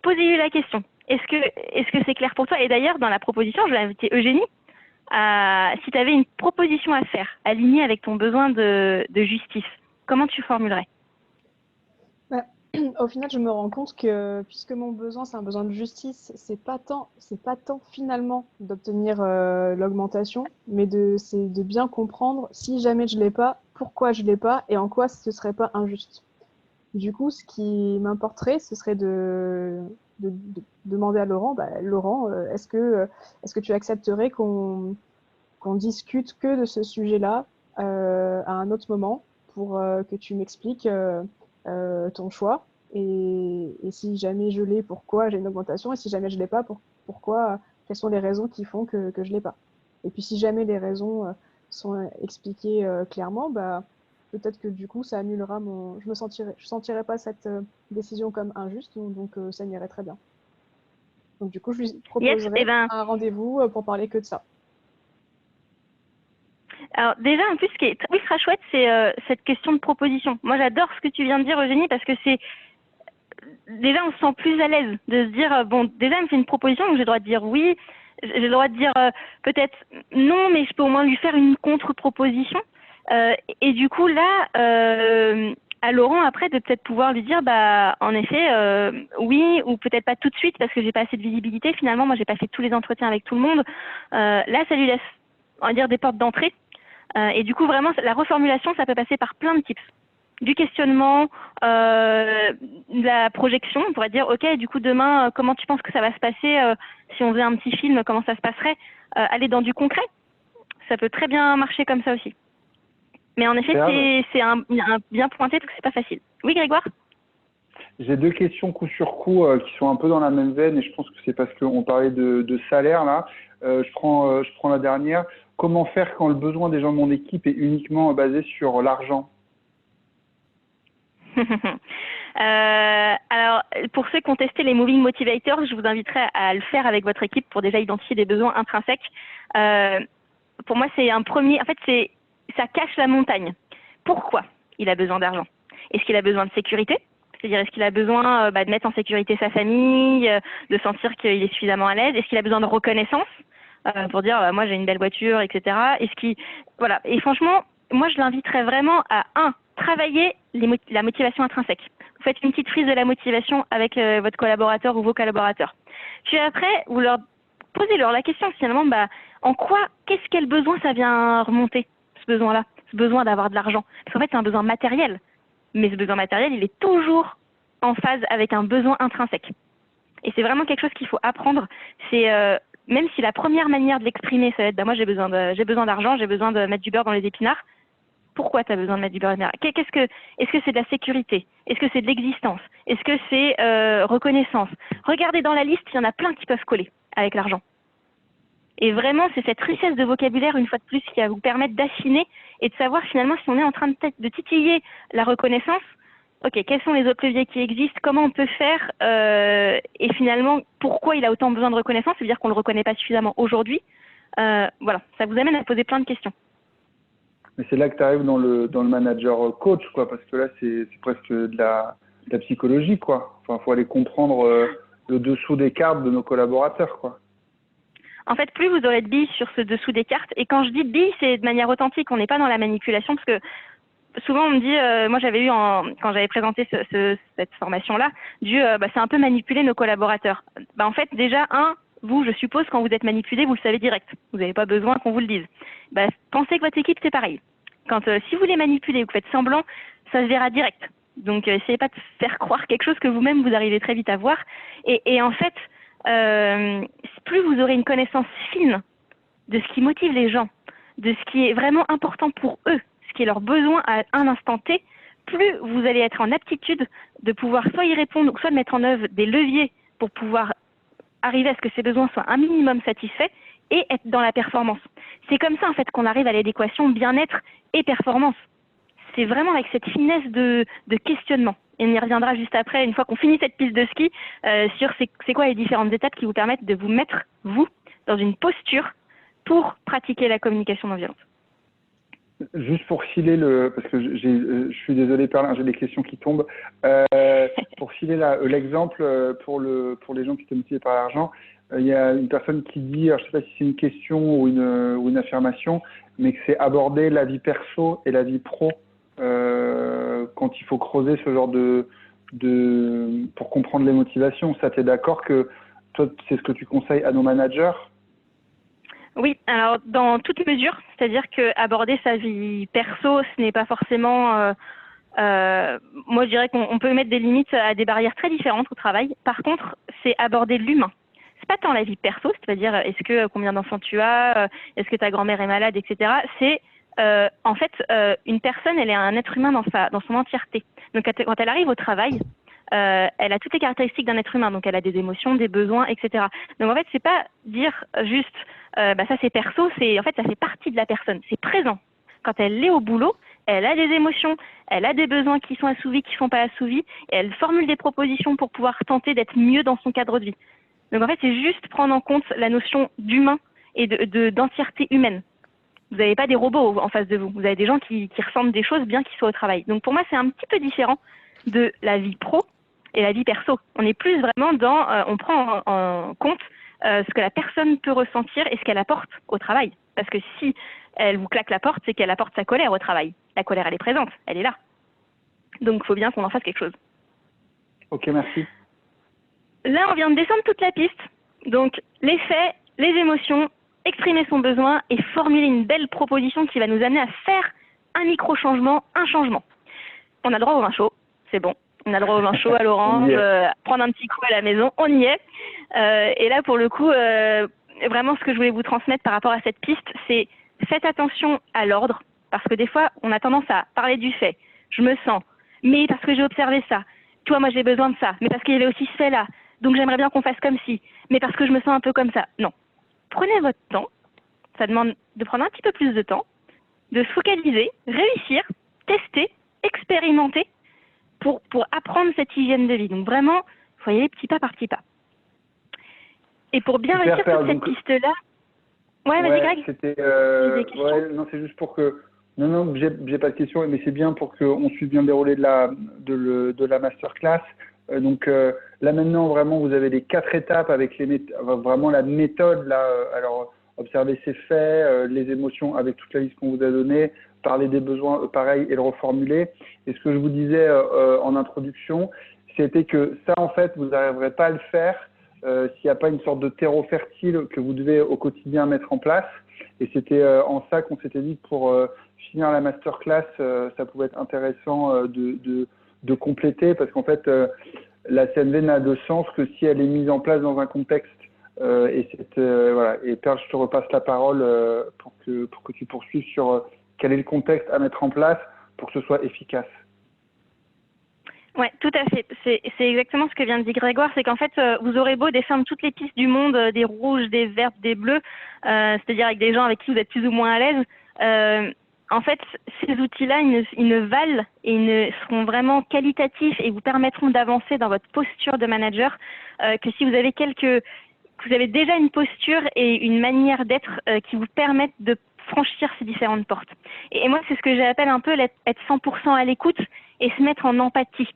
Posez-lui la question. Est-ce que c'est clair pour toi? Et d'ailleurs, dans la proposition, je vais inviter Eugénie. Si tu avais une proposition à faire, alignée avec ton besoin de justice, comment tu formulerais? Au final, je me rends compte que puisque mon besoin, c'est un besoin de justice, c'est pas tant finalement d'obtenir l'augmentation, mais c'est de bien comprendre si jamais je l'ai pas, pourquoi je l'ai pas et en quoi ce serait pas injuste. Du coup, ce qui m'importerait, ce serait de demander à Laurent, Laurent, est-ce que tu accepterais qu'on discute que de ce sujet-là à un autre moment pour que tu m'expliques ton choix et si jamais je l'ai, pourquoi j'ai une augmentation et si jamais je l'ai pas, pourquoi, quelles sont les raisons qui font que je l'ai pas. Et puis si jamais les raisons sont expliquées clairement, peut-être que du coup ça annulera je sentirai pas cette décision comme injuste, donc ça m'irait très bien. Donc du coup je lui proposerai un rendez-vous pour parler que de ça. Alors déjà, en plus, ce qui est ultra chouette, c'est cette question de proposition. Moi, j'adore ce que tu viens de dire, Eugénie, parce que c'est déjà, on se sent plus à l'aise de se dire, bon, déjà, elle me fait une proposition, donc j'ai le droit de dire oui, j'ai le droit de dire peut-être non, mais je peux au moins lui faire une contre-proposition. Et du coup, là, à Laurent, après, de peut-être pouvoir lui dire, en effet, oui, ou peut-être pas tout de suite, parce que j'ai pas assez de visibilité. Finalement, moi, j'ai pas fait tous les entretiens avec tout le monde. Là, ça lui laisse, on va dire, des portes d'entrée. Et du coup, vraiment, la reformulation, ça peut passer par plein de types. Du questionnement, de la projection, on pourrait dire, ok, du coup, demain, comment tu penses que ça va se passer si on faisait un petit film, comment ça se passerait? Aller dans du concret, ça peut très bien marcher comme ça aussi. Mais en effet, c'est un bien pointé parce que c'est pas facile. Oui, Grégoire? J'ai deux questions coup sur coup qui sont un peu dans la même veine et je pense que c'est parce qu'on parlait de salaire là. Je prends la dernière. Comment faire quand le besoin des gens de mon équipe est uniquement basé sur l'argent? Alors, pour ceux qui ont testé les Moving Motivators, je vous inviterai à le faire avec votre équipe pour déjà identifier des besoins intrinsèques. Pour moi, c'est un premier. En fait, ça cache la montagne. Pourquoi il a besoin d'argent? Est-ce qu'il a besoin de sécurité? C'est-à-dire, est-ce qu'il a besoin de mettre en sécurité sa famille, de sentir qu'il est suffisamment à l'aise? Est-ce qu'il a besoin de reconnaissance pour dire moi j'ai une belle voiture, etc. Voilà. Et franchement, moi je l'inviterais vraiment à travailler la motivation intrinsèque. Vous faites une petite frise de la motivation avec votre collaborateur ou vos collaborateurs. Puis après, vous leur posez la question finalement, en quoi, quel besoin ça vient remonter, ce besoin-là, ce besoin d'avoir de l'argent? Parce qu'en fait, c'est un besoin matériel. Mais ce besoin matériel, il est toujours en phase avec un besoin intrinsèque. Et c'est vraiment quelque chose qu'il faut apprendre. C'est même si la première manière de l'exprimer, ça va être moi j'ai besoin d'argent, j'ai besoin de mettre du beurre dans les épinards. Pourquoi tu as besoin de mettre du beurre dans les épinards? Est-ce que c'est de la sécurité? Est-ce que c'est de l'existence? Est-ce que c'est reconnaissance? Regardez dans la liste, il y en a plein qui peuvent coller avec l'argent. Et vraiment, c'est cette richesse de vocabulaire, une fois de plus, qui va vous permettre d'affiner et de savoir finalement si on est en train de titiller la reconnaissance. Ok, quels sont les autres leviers qui existent? Comment on peut faire? Et finalement, pourquoi il a autant besoin de reconnaissance? C'est-à-dire qu'on ne le reconnaît pas suffisamment aujourd'hui. Voilà, ça vous amène à poser plein de questions. Mais c'est là que tu arrives dans le manager coach, quoi, parce que là, c'est presque de la psychologie, quoi. Enfin, faut aller comprendre le dessous des cartes de nos collaborateurs, quoi. En fait, plus vous aurez de billes sur ce dessous des cartes, et quand je dis billes, c'est de manière authentique, on n'est pas dans la manipulation, parce que souvent on me dit, moi j'avais eu quand j'avais présenté cette formation-là, c'est un peu manipuler nos collaborateurs. En fait, déjà, vous, je suppose, quand vous êtes manipulé, vous le savez direct. Vous n'avez pas besoin qu'on vous le dise. Pensez que votre équipe, c'est pareil. Si vous les manipulez ou que vous faites semblant, ça se verra direct. Donc, essayez pas de faire croire quelque chose que vous-même, vous arrivez très vite à voir. Et en fait, plus vous aurez une connaissance fine de ce qui motive les gens, de ce qui est vraiment important pour eux, ce qui est leur besoin à un instant T, plus vous allez être en aptitude de pouvoir soit y répondre, soit de mettre en œuvre des leviers pour pouvoir arriver à ce que ces besoins soient un minimum satisfaits et être dans la performance. C'est comme ça en fait qu'on arrive à l'équation bien-être et performance. c'est vraiment avec cette finesse de questionnement. Et on y reviendra juste après, une fois qu'on finit cette piste de ski, sur c'est quoi les différentes étapes qui vous permettent de vous mettre, vous, dans une posture pour pratiquer la communication non violente. Juste pour filer parce que je suis désolé Perlin, j'ai des questions qui tombent. Pour filer l'exemple pour les gens qui étaient motivés par l'argent, il y a une personne qui dit, alors je ne sais pas si c'est une question ou une affirmation, mais que c'est aborder la vie perso et la vie pro quand il faut creuser ce genre pour comprendre les motivations. Ça, t'es d'accord que toi, c'est ce que tu conseilles à nos managers? Oui, alors dans toute mesure, c'est-à-dire que aborder sa vie perso, ce n'est pas forcément. Moi, je dirais qu'on peut mettre des limites à des barrières très différentes au travail. Par contre, c'est aborder l'humain. C'est pas tant la vie perso, c'est-à-dire est-ce que combien d'enfants tu as, est-ce que ta grand-mère est malade, etc. C'est en fait une personne, elle est un être humain dans son entièreté. Donc quand elle arrive au travail, elle a toutes les caractéristiques d'un être humain, donc elle a des émotions, des besoins, etc. Donc en fait, c'est pas dire juste ça c'est perso, en fait ça fait partie de la personne, c'est présent. Quand elle est au boulot, elle a des émotions, elle a des besoins qui sont assouvis, qui ne sont pas assouvis, et elle formule des propositions pour pouvoir tenter d'être mieux dans son cadre de vie. Donc en fait, c'est juste prendre en compte la notion d'humain et d'entièreté humaine. Vous n'avez pas des robots en face de vous, vous avez des gens qui ressentent des choses bien qu'ils soient au travail. Donc pour moi, c'est un petit peu différent de la vie pro et la vie perso. On est plus vraiment on prend en compte ce que la personne peut ressentir et ce qu'elle apporte au travail. Parce que si elle vous claque la porte, c'est qu'elle apporte sa colère au travail. La colère, elle est présente, elle est là. Donc il faut bien qu'on en fasse quelque chose. Ok, merci. Là, on vient de descendre toute la piste. Donc les faits, les émotions, exprimer son besoin et formuler une belle proposition qui va nous amener à faire un micro-changement, un changement. On a le droit au vin chaud, c'est bon. On a le droit au vin chaud, à l'orange, prendre un petit coup à la maison, on y est. Et là, pour le coup, vraiment ce que je voulais vous transmettre par rapport à cette piste, c'est faites attention à l'ordre, parce que des fois, on a tendance à parler du fait. Je me sens, mais parce que j'ai observé ça. Toi, moi, j'ai besoin de ça, mais parce qu'il y avait aussi ce fait-là. Donc, j'aimerais bien qu'on fasse comme ci, mais parce que je me sens un peu comme ça. Non. Prenez votre temps. Ça demande de prendre un petit peu plus de temps, de se focaliser, réussir, tester, expérimenter pour apprendre cette hygiène de vie. Donc, vraiment, il faut y aller petit pas par petit pas. Et pour bien réussir toute cette piste-là... Ouais, vas-y, Greg. C'était, non, c'est juste pour que... Non, j'ai pas de questions, mais c'est bien pour qu'on suive bien le déroulé de la masterclass. Donc là maintenant, vraiment, vous avez les 4 étapes avec vraiment la méthode. Là, alors, observer ses faits, les émotions avec toute la liste qu'on vous a donnée, parler des besoins, pareil, et le reformuler. Et ce que je vous disais en introduction, c'était que ça, en fait, vous n'arriverez pas à le faire s'il n'y a pas une sorte de terreau fertile que vous devez au quotidien mettre en place. Et c'était en ça qu'on s'était dit que pour finir la masterclass, ça pouvait être intéressant de compléter, parce qu'en fait, la CNV n'a de sens que si elle est mise en place dans un contexte. Voilà. Et Perle, je te repasse la parole pour que tu poursuives sur quel est le contexte à mettre en place pour que ce soit efficace. Oui, tout à fait. C'est exactement ce que vient de dire Grégoire, c'est qu'en fait, vous aurez beau descendre toutes les pistes du monde, des rouges, des vertes, des bleus, c'est-à-dire avec des gens avec qui vous êtes plus ou moins à l'aise. En fait, ces outils-là, ils ne valent et ils ne seront vraiment qualitatifs et vous permettront d'avancer dans votre posture de manager que si vous avez déjà une posture et une manière d'être qui vous permettent de franchir ces différentes portes. Et moi, c'est ce que j'appelle un peu être 100% à l'écoute et se mettre en empathie.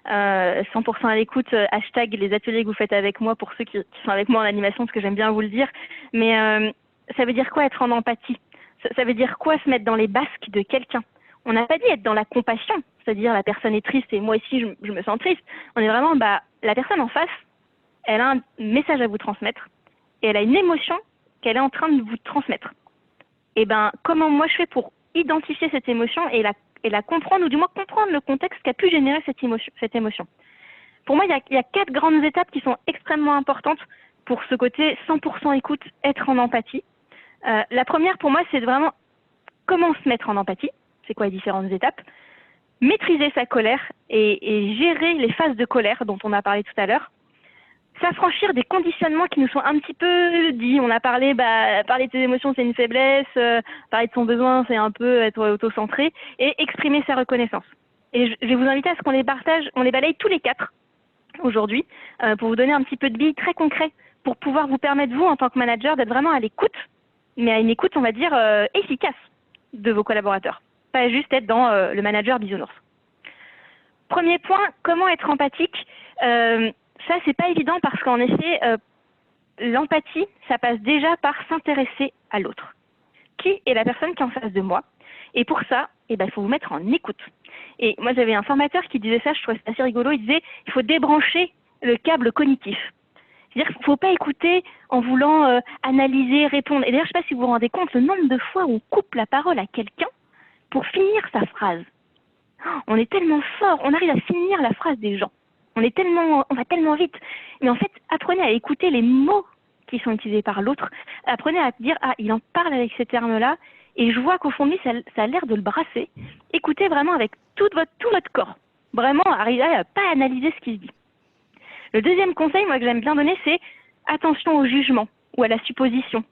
100% à l'écoute, hashtag les ateliers que vous faites avec moi pour ceux qui sont avec moi en animation, parce que j'aime bien vous le dire. Mais ça veut dire quoi être en empathie ? Ça veut dire quoi se mettre dans les basques de quelqu'un ? On n'a pas dit être dans la compassion, c'est-à-dire la personne est triste et moi aussi je me sens triste. On est vraiment, la personne en face, elle a un message à vous transmettre et elle a une émotion qu'elle est en train de vous transmettre. Et comment moi je fais pour identifier cette émotion et la comprendre, ou du moins comprendre le contexte qui a pu générer cette émotion. Pour moi, il y a 4 grandes étapes qui sont extrêmement importantes pour ce côté 100% écoute, être en empathie. La première, pour moi, c'est vraiment comment se mettre en empathie. C'est quoi les différentes étapes ? Maîtriser sa colère et gérer les phases de colère dont on a parlé tout à l'heure. s'affranchir des conditionnements qui nous sont un petit peu dits. On a parlé, parler de ses émotions, c'est une faiblesse, parler de son besoin, c'est un peu être auto-centré, et exprimer sa reconnaissance. Et je vais vous inviter à ce qu'on les partage, on les balaye tous les 4 aujourd'hui, pour vous donner un petit peu de billes très concrets, pour pouvoir vous permettre, vous, en tant que manager, d'être vraiment à l'écoute, mais à une écoute, on va dire, efficace de vos collaborateurs. Pas juste être dans le manager bisounours. Premier point, comment être empathique. Ça, c'est pas évident parce qu'en effet, l'empathie, ça passe déjà par s'intéresser à l'autre. Qui est la personne qui est en face de moi? Et pour ça, il faut vous mettre en écoute. Et moi, j'avais un formateur qui disait ça, je trouvais ça assez rigolo, il disait il faut débrancher le câble cognitif. C'est-à-dire qu'il ne faut pas écouter en voulant analyser, répondre. Et d'ailleurs, je ne sais pas si vous vous rendez compte, le nombre de fois où on coupe la parole à quelqu'un pour finir sa phrase. On est tellement fort, on arrive à finir la phrase des gens. On va tellement vite. Mais en fait, apprenez à écouter les mots qui sont utilisés par l'autre. Apprenez à dire, ah, il en parle avec ces termes-là, et je vois qu'au fond de lui, ça a l'air de le brasser. Écoutez vraiment avec tout votre corps. Vraiment, arrivez à pas analyser ce qui se dit. Le deuxième conseil, moi, que j'aime bien donner, c'est attention au jugement ou à la supposition.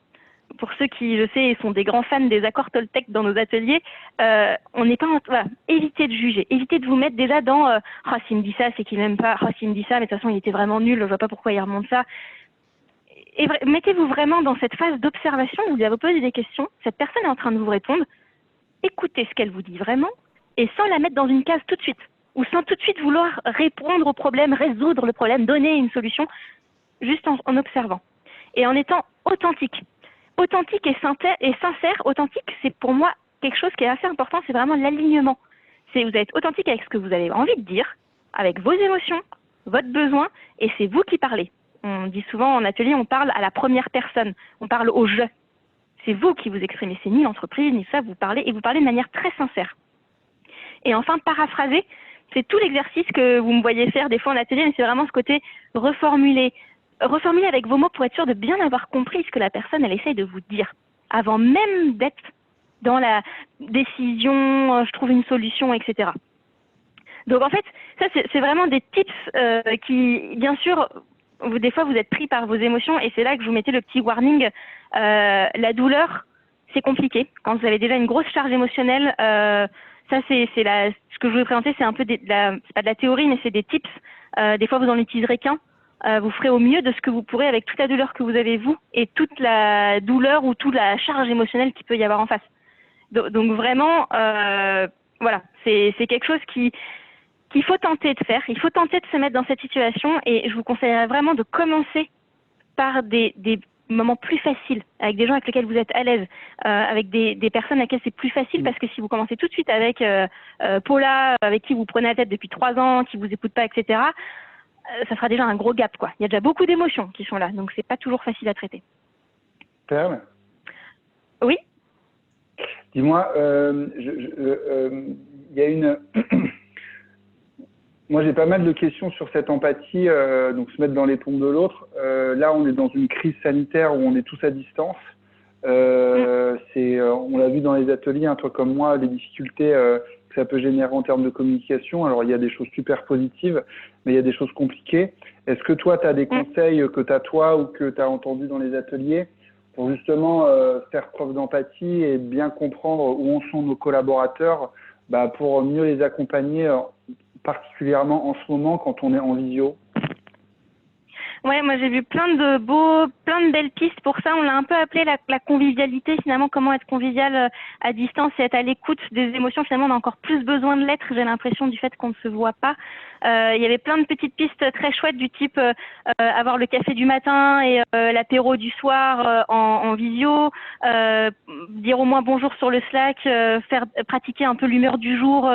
Pour ceux qui, je sais, sont des grands fans des accords Toltec dans nos ateliers, on n'est pas... Voilà, évitez de juger. Évitez de vous mettre déjà dans « Ah, s'il me dit ça, c'est qu'il m'aime pas. Ah, s'il me dit ça, mais de toute façon, il était vraiment nul. Je vois pas pourquoi il remonte ça. » Et mettez-vous vraiment dans cette phase d'observation où vous allez vous poser des questions. Cette personne est en train de vous répondre. Écoutez ce qu'elle vous dit vraiment et sans la mettre dans une case tout de suite. Ou sans tout de suite vouloir répondre au problème, résoudre le problème, donner une solution, juste en observant. Et en étant authentique. Authentique et sincère. Authentique, c'est pour moi quelque chose qui est assez important, c'est vraiment l'alignement. C'est vous êtes authentique avec ce que vous avez envie de dire, avec vos émotions, votre besoin, et c'est vous qui parlez. On dit souvent en atelier, on parle à la première personne, on parle au je. C'est vous qui vous exprimez, c'est ni l'entreprise, ni ça, vous parlez, et vous parlez de manière très sincère. Et enfin, paraphraser, c'est tout l'exercice que vous me voyez faire des fois en atelier, mais c'est vraiment ce côté reformuler. Reformuler avec vos mots pour être sûr de bien avoir compris ce que la personne, elle essaye de vous dire, avant même d'être dans la décision, je trouve une solution, etc. Donc en fait, ça c'est vraiment des tips qui, bien sûr, des fois vous êtes pris par vos émotions et c'est là que je vous mettais le petit warning. La douleur, c'est compliqué. Quand vous avez déjà une grosse charge émotionnelle, ça ce que je voulais présenter, c'est un peu c'est pas de la théorie, mais c'est des tips. Des fois vous en utiliserez qu'un. Vous ferez au mieux de ce que vous pourrez avec toute la douleur que vous avez vous et toute la douleur ou toute la charge émotionnelle qu'il peut y avoir en face. Donc vraiment, voilà, c'est quelque chose qu'il faut tenter de faire. Il faut tenter de se mettre dans cette situation et je vous conseillerais vraiment de commencer par des moments plus faciles, avec des gens avec lesquels vous êtes à l'aise, avec des personnes à qui c'est plus facile parce que si vous commencez tout de suite avec Paula, avec qui vous prenez la tête depuis 3 ans, qui vous écoute pas, etc., ça sera déjà un gros gap, quoi. Il y a déjà beaucoup d'émotions qui sont là, donc c'est pas toujours facile à traiter. Perle ? Oui ? Dis-moi, il y a une... Moi, j'ai pas mal de questions sur cette empathie, donc se mettre dans les pompes de l'autre. Là, on est dans une crise sanitaire où on est tous à distance. On l'a vu dans les ateliers, toi comme moi, les difficultés que ça peut générer en termes de communication. Alors, il y a des choses super positives, mais il y a des choses compliquées. Est-ce que toi, tu as des conseils que tu as toi ou que tu as entendu dans les ateliers pour justement faire preuve d'empathie et bien comprendre où en sont nos collaborateurs pour mieux les accompagner, particulièrement en ce moment quand on est en visio? Ouais, moi j'ai vu plein de belles pistes pour ça. On l'a un peu appelé la convivialité, finalement, comment être convivial à distance et être à l'écoute des émotions. Finalement, on a encore plus besoin de l'être, j'ai l'impression, du fait qu'on ne se voit pas. Il y avait plein de petites pistes très chouettes du type avoir le café du matin et l'apéro du soir en visio, dire au moins bonjour sur le Slack, pratiquer un peu l'humeur du jour.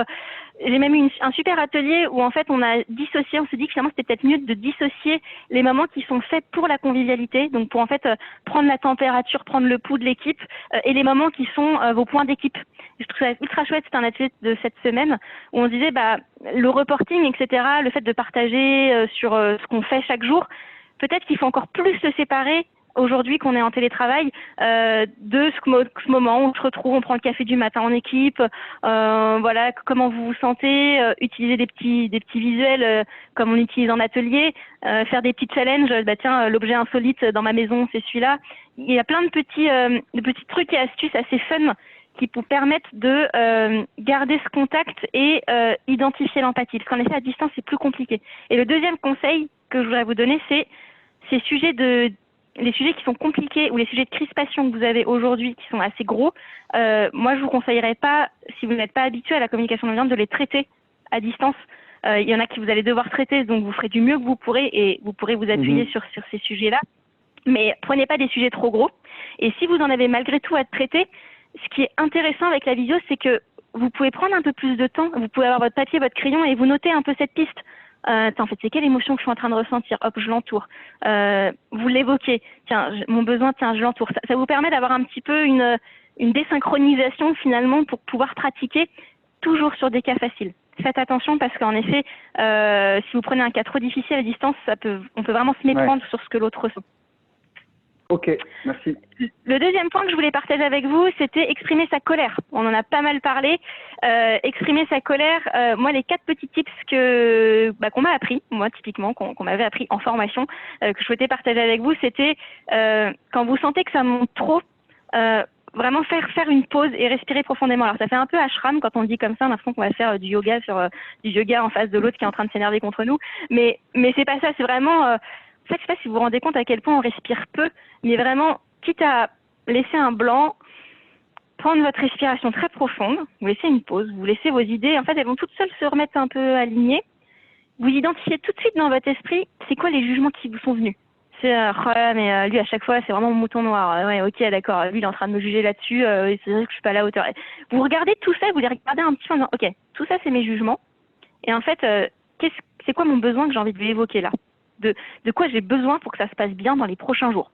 J'ai même eu un super atelier où en fait on a dissocié, on s'est dit que finalement c'était peut-être mieux de dissocier les moments qui sont faits pour la convivialité, donc pour en fait prendre la température, prendre le pouls de l'équipe et les moments qui sont vos points d'équipe. Je trouve ça ultra chouette, c'est un atelier de cette semaine où on disait le reporting, etc., le fait de partager sur ce qu'on fait chaque jour, peut-être qu'il faut encore plus se séparer aujourd'hui qu'on est en télétravail, de ce moment où on se retrouve, on prend le café du matin en équipe, voilà, comment vous vous sentez, utiliser des petits visuels comme on utilise en atelier, faire des petits challenges, tiens, l'objet insolite dans ma maison, c'est celui-là. Il y a plein de petits trucs et astuces assez fun qui vous permettent de garder ce contact et identifier l'empathie. Parce qu'en effet, à distance, c'est plus compliqué. Et le deuxième conseil que je voudrais vous donner, c'est les sujets qui sont compliqués ou les sujets de crispation que vous avez aujourd'hui qui sont assez gros. Moi, je vous conseillerais pas, si vous n'êtes pas habitué à la communication non violente, de les traiter à distance. Il y en a qui vous allez devoir traiter, donc vous ferez du mieux que vous pourrez et vous pourrez vous appuyer sur ces sujets-là. Mais prenez pas des sujets trop gros. Et si vous en avez malgré tout à traiter, ce qui est intéressant avec la visio, c'est que vous pouvez prendre un peu plus de temps, vous pouvez avoir votre papier, votre crayon et vous notez un peu cette piste. En fait, c'est quelle émotion que je suis en train de ressentir? Hop, je l'entoure. Vous l'évoquez. Tiens, mon besoin, tiens, je l'entoure. Ça vous permet d'avoir un petit peu une désynchronisation finalement pour pouvoir pratiquer toujours sur des cas faciles. Faites attention parce qu'en effet, si vous prenez un cas trop difficile à distance, on peut vraiment se méprendre sur ce que l'autre ressent. Ok, merci. Le deuxième point que je voulais partager avec vous, c'était exprimer sa colère. On en a pas mal parlé. Exprimer sa colère. Moi, les 4 petits tips qu'on m'a appris, moi typiquement, qu'on m'avait appris en formation, que je souhaitais partager avec vous, c'était quand vous sentez que ça monte trop, vraiment faire une pause et respirer profondément. Alors ça fait un peu ashram quand on dit comme ça, on a l'impression qu'on va faire du yoga en face de l'autre qui est en train de s'énerver contre nous. Mais c'est pas ça. C'est vraiment en fait, je ne sais pas si vous vous rendez compte à quel point on respire peu, mais vraiment, quitte à laisser un blanc, prendre votre respiration très profonde, vous laissez une pause, vous laissez vos idées, en fait, elles vont toutes seules se remettre un peu alignées. Vous identifiez tout de suite dans votre esprit, c'est quoi les jugements qui vous sont venus. C'est mais lui, à chaque fois, c'est vraiment mon mouton noir. Ouais, ok, d'accord, lui, il est en train de me juger là-dessus, c'est vrai que je suis pas à la hauteur. Vous regardez tout ça, vous les regardez un petit peu en disant, ok, tout ça, c'est mes jugements. Et en fait, c'est quoi mon besoin que j'ai envie de lui évoquer là? De quoi j'ai besoin pour que ça se passe bien dans les prochains jours.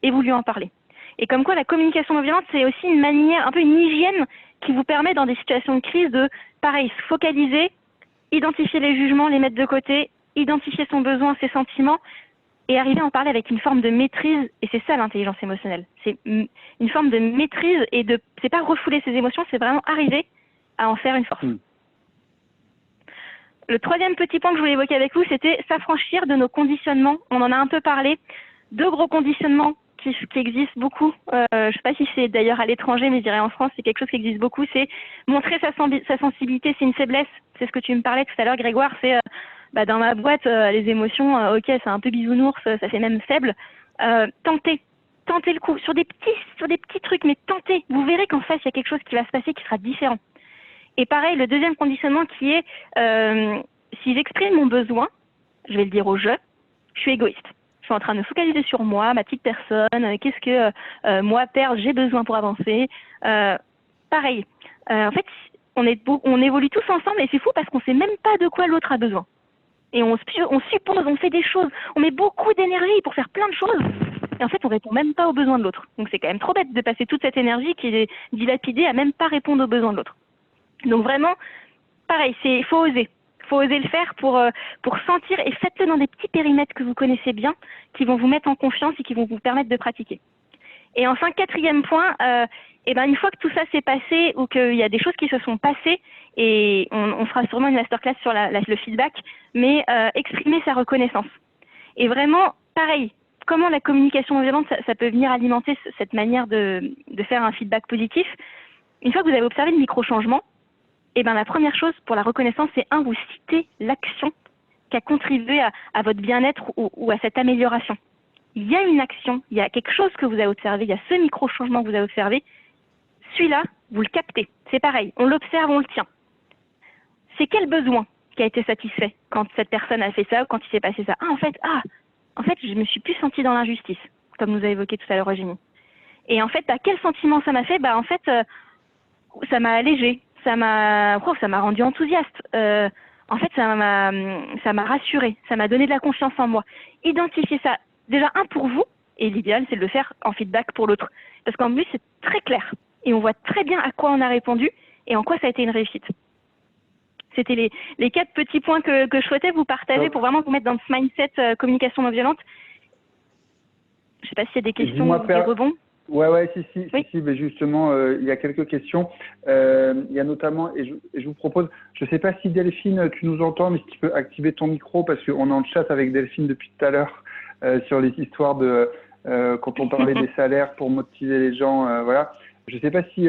Et vous lui en parlez. Et comme quoi la communication non violente, c'est aussi une manière, un peu une hygiène qui vous permet dans des situations de crise de, pareil, se focaliser, identifier les jugements, les mettre de côté, identifier son besoin, ses sentiments, et arriver à en parler avec une forme de maîtrise. Et c'est ça l'intelligence émotionnelle. C'est une forme de maîtrise et c'est pas refouler ses émotions, c'est vraiment arriver à en faire une force. Le troisième petit point que je voulais évoquer avec vous, c'était s'affranchir de nos conditionnements. On en a un peu parlé. 2 gros conditionnements qui existent beaucoup. Je ne sais pas si c'est d'ailleurs à l'étranger, mais je dirais en France, c'est quelque chose qui existe beaucoup. C'est montrer sa sensibilité, c'est une faiblesse. C'est ce que tu me parlais tout à l'heure, Grégoire. C'est dans ma boîte, les émotions, ok, c'est un peu bisounours, ça fait même faible. Tentez le coup sur des petits trucs, mais tentez. Vous verrez qu'en face, il y a quelque chose qui va se passer qui sera différent. Et pareil, le deuxième conditionnement qui est, si j'exprime mon besoin, je vais le dire au je suis égoïste. Je suis en train de me focaliser sur moi, ma petite personne, qu'est-ce que moi, père, j'ai besoin pour avancer. Pareil, en fait, on évolue tous ensemble et c'est fou parce qu'on ne sait même pas de quoi l'autre a besoin. Et on suppose, on fait des choses, on met beaucoup d'énergie pour faire plein de choses. Et en fait, on répond même pas aux besoins de l'autre. Donc c'est quand même trop bête de passer toute cette énergie qui est dilapidée à même pas répondre aux besoins de l'autre. Donc vraiment, pareil, faut oser le faire pour sentir et faites-le dans des petits périmètres que vous connaissez bien, qui vont vous mettre en confiance et qui vont vous permettre de pratiquer. Et enfin, 4e point, une fois que tout ça s'est passé ou qu'il y a des choses qui se sont passées, et on fera sûrement une masterclass sur le feedback, mais exprimer sa reconnaissance. Et vraiment, pareil, comment la communication non violente, ça peut venir alimenter cette manière de faire un feedback positif. Une fois que vous avez observé le micro-changement, la première chose pour la reconnaissance, c'est vous citez l'action qui a contribué à votre bien-être ou à cette amélioration. Il y a une action, il y a quelque chose que vous avez observé, il y a ce micro-changement que vous avez observé. Celui-là, vous le captez. C'est pareil, on l'observe, on le tient. C'est quel besoin qui a été satisfait quand cette personne a fait ça ou quand il s'est passé ça? En fait, je me suis plus sentie dans l'injustice, comme nous a évoqué tout à l'heure Eugénie. Et en fait, quel sentiment ça m'a fait? Ça m'a allégé. Ça m'a rendu enthousiaste. En fait, ça m'a rassurée. Ça m'a donné de la confiance en moi. Identifiez ça. Déjà, pour vous. Et l'idéal, c'est de le faire en feedback pour l'autre. Parce qu'en plus, c'est très clair. Et on voit très bien à quoi on a répondu et en quoi ça a été une réussite. C'était les 4 petits points que je souhaitais vous partager pour vraiment vous mettre dans ce mindset communication non violente. Je sais pas s'il y a des questions Dis-moi, ou des rebonds. Ouais, si, Oui. mais justement, il y a quelques questions. Il y a notamment, et je vous propose, je ne sais pas si Delphine, tu nous entends, mais si tu peux activer ton micro, parce qu'on est en chat avec Delphine depuis tout à l'heure sur les histoires de quand on parlait des salaires pour motiver les gens, voilà. Je ne sais pas si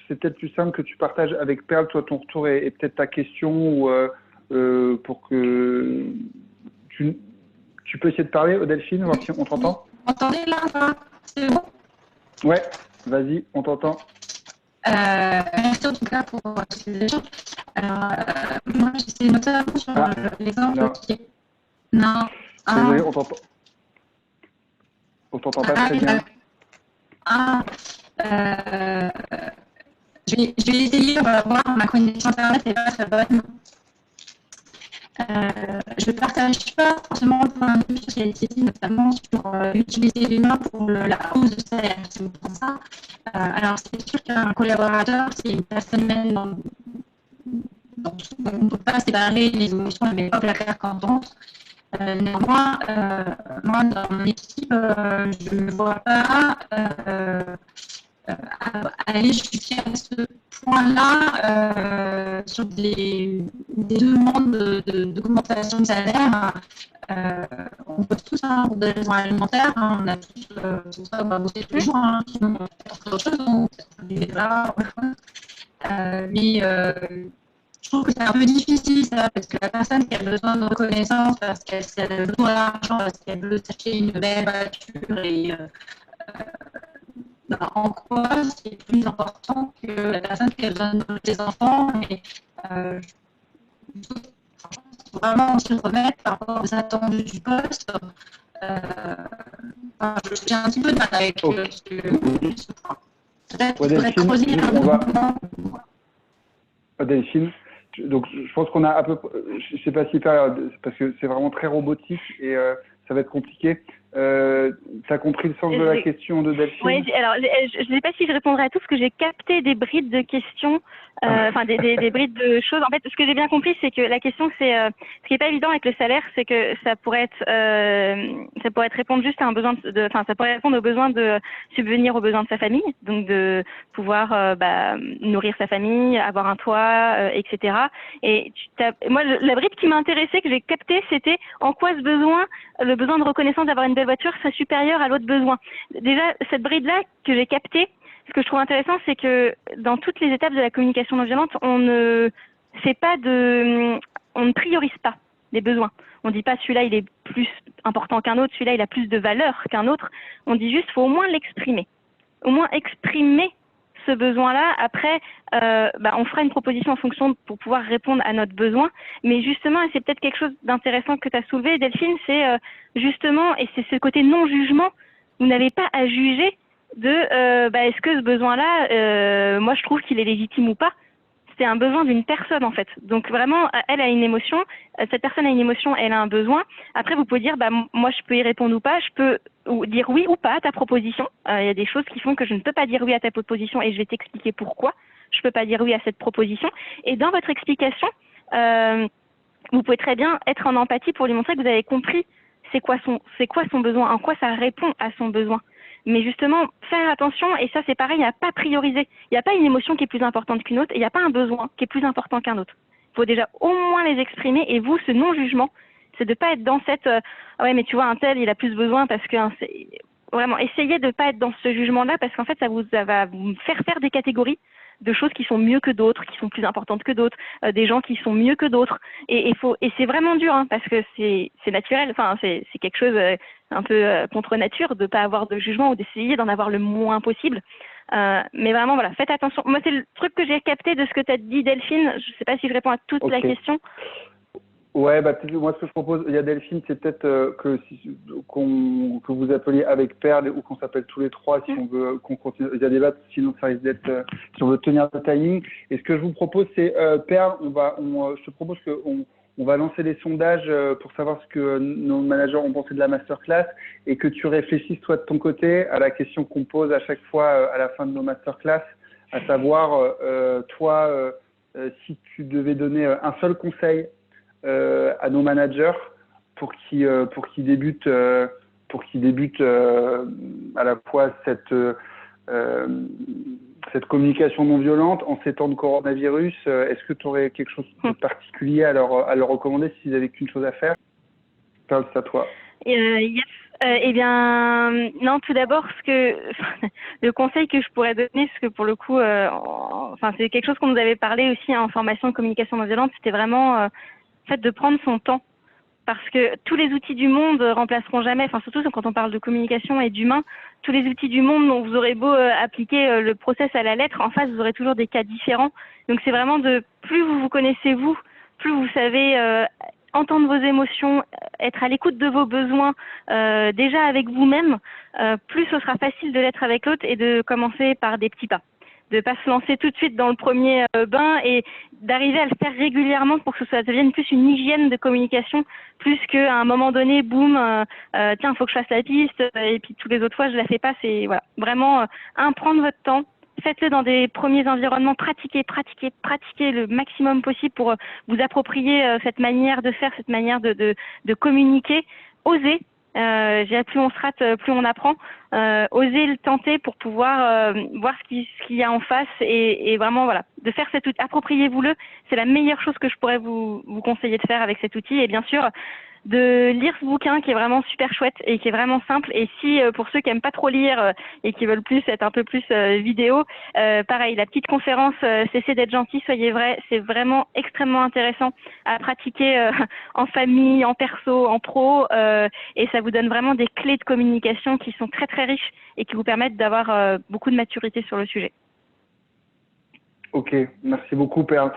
c'est peut-être plus simple que tu partages avec Perle, toi, ton retour et peut-être ta question, ou pour que tu peux essayer de parler, Delphine, voir si on t'entend. Vous m'entendez là ou pas? C'est bon? Ouais, vas-y, on t'entend. Merci en tout cas pour ces échanges. Alors, moi, j'essaie notamment sur l'exemple qui est... Non. Désolé, on t'entend pas très bien. Je vais essayer, on va voir, ma connexion Internet n'est pas très bonne. Je ne partage pas forcément le point de vue sur ChatGPT, notamment sur utiliser l'humain pour la hausse de salaire. Si vous prenez ça, alors c'est sûr qu'un collaborateur, c'est une personne humaine donc on ne peut pas séparer les émotions et les placards cantantes. Néanmoins, moi, dans mon équipe, je ne vois pas aller jusqu'à ce point-là sur des demandes d'augmentation de salaire. On peut tous, pour des raisons alimentaires, on a tous, c'est pour ça qu'on va bosser tous les jours, sinon on fait autre chose, on fait des débats, mais je trouve que c'est un peu difficile ça, parce que la personne qui a besoin de reconnaissance, parce qu'elle a besoin d'argent, parce qu'elle veut s'acheter une belle voiture et en quoi c'est plus important que la personne qui a besoin de des enfants, mais il faut vraiment se remettre par rapport aux attendus du poste. J'ai un petit peu de mal avec ce point. Peut-être qu'il faudrait creuser un peu. Delphine, donc je pense qu'on a à peu près, je ne sais pas si parce que c'est vraiment très robotique et ça va être compliqué. Tu as compris le sens de la question de Delphine? Oui, alors je ne sais pas si je répondrai à tout parce que j'ai capté des brides de questions, enfin des brides de choses. En fait, ce que j'ai bien compris, c'est que la question, c'est ce qui n'est pas évident avec le salaire, c'est que ça pourrait être répondre juste à un besoin enfin ça pourrait répondre au besoin de subvenir aux besoins de sa famille, donc de pouvoir nourrir sa famille, avoir un toit, etc. Et moi, la bride qui m'a intéressée, que j'ai captée, c'était en quoi le besoin de reconnaissance d'avoir une belle voiture serait supérieur à l'autre besoin. Déjà, cette bride-là que j'ai captée, ce que je trouve intéressant, c'est que dans toutes les étapes de la communication non violente, on ne priorise pas les besoins. On ne dit pas celui-là il est plus important qu'un autre, celui-là il a plus de valeur qu'un autre. On dit juste faut au moins l'exprimer. Au moins exprimer ce besoin-là. Après, on fera une proposition en fonction pour pouvoir répondre à notre besoin. Mais justement, et c'est peut-être quelque chose d'intéressant que tu as soulevé, Delphine, c'est justement, et c'est ce côté non-jugement, vous n'avez pas à juger de est-ce que ce besoin-là, moi je trouve qu'il est légitime ou pas. C'est un besoin d'une personne en fait. Donc vraiment, elle a une émotion, cette personne a une émotion, elle a un besoin. Après, vous pouvez dire, moi je peux y répondre ou pas, je peux dire oui ou pas à ta proposition. Il y a des choses qui font que je ne peux pas dire oui à ta proposition et je vais t'expliquer pourquoi je ne peux pas dire oui à cette proposition. Et dans votre explication, vous pouvez très bien être en empathie pour lui montrer que vous avez compris c'est quoi son besoin, en quoi ça répond à son besoin. Mais justement, faire attention, et ça c'est pareil, il n'y a pas prioriser. Il n'y a pas une émotion qui est plus importante qu'une autre, et il n'y a pas un besoin qui est plus important qu'un autre. Il faut déjà au moins les exprimer, et vous, ce non-jugement, c'est de ne pas être dans cette ouais mais tu vois un tel il a plus besoin parce que vraiment essayez de ne pas être dans ce jugement-là parce qu'en fait ça va vous faire des catégories de choses qui sont mieux que d'autres, qui sont plus importantes que d'autres, des gens qui sont mieux que d'autres. Et c'est vraiment dur hein, parce que c'est naturel, enfin c'est quelque chose un peu contre nature de ne pas avoir de jugement ou d'essayer d'en avoir le moins possible. Mais vraiment voilà, faites attention. Moi c'est le truc que j'ai capté de ce que tu as dit Delphine, je ne sais pas si je réponds à toute la question. Ouais, moi ce que je propose, il y a Delphine, c'est peut-être que vous appeliez avec Perle ou qu'on s'appelle tous les trois si on veut qu'on continue. Il y a des débat, sinon ça risque d'être si on veut tenir le timing. Et ce que je vous propose, c'est Perle, je te propose qu'on va lancer les sondages pour savoir ce que nos managers ont pensé de la masterclass et que tu réfléchisses toi de ton côté à la question qu'on pose à chaque fois à la fin de nos masterclass, à savoir toi, si tu devais donner un seul conseil à nos managers pour qu'ils débutent pour qu'ils débutent à la fois cette communication non violente en ces temps de coronavirus? Est-ce que tu aurais quelque chose de particulier à leur recommander s'ils avaient qu'une chose à faire? Perle, c'est à toi. Yes. Eh bien, non, tout d'abord, le conseil que je pourrais donner, parce que pour le coup, c'est quelque chose qu'on nous avait parlé aussi en formation de communication non violente, c'était vraiment le fait de prendre son temps. Parce que tous les outils du monde remplaceront jamais, surtout quand on parle de communication et d'humain, tous les outils du monde dont vous aurez beau appliquer le process à la lettre, en face, vous aurez toujours des cas différents. Donc, c'est vraiment plus vous vous connaissez vous, plus vous savez entendre vos émotions, être à l'écoute de vos besoins déjà avec vous-même, plus ce sera facile de l'être avec l'autre et de commencer par des petits pas. De ne pas se lancer tout de suite dans le premier bain et d'arriver à le faire régulièrement pour que ça devienne plus une hygiène de communication, plus qu'à un moment donné, boum, tiens, il faut que je fasse la piste, et puis tous les autres fois, je ne la fais pas. C'est voilà, vraiment, prendre votre temps, faites-le dans des premiers environnements, pratiquez le maximum possible pour vous approprier cette manière de faire, cette manière de communiquer, osez. Plus on se rate, plus on apprend. Osez le tenter pour pouvoir voir ce qu'il y a en face et vraiment voilà, de faire cet outil. Appropriez-vous-le, c'est la meilleure chose que je pourrais vous conseiller de faire avec cet outil. Et bien sûr, de lire ce bouquin qui est vraiment super chouette et qui est vraiment simple. Et si pour ceux qui aiment pas trop lire et qui veulent plus être un peu plus vidéo, pareil, la petite conférence Cessez d'être gentil, soyez vrai, c'est vraiment extrêmement intéressant à pratiquer en famille, en perso, en pro, et ça vous donne vraiment des clés de communication qui sont très très riches et qui vous permettent d'avoir beaucoup de maturité sur le sujet. Ok, merci beaucoup Perle.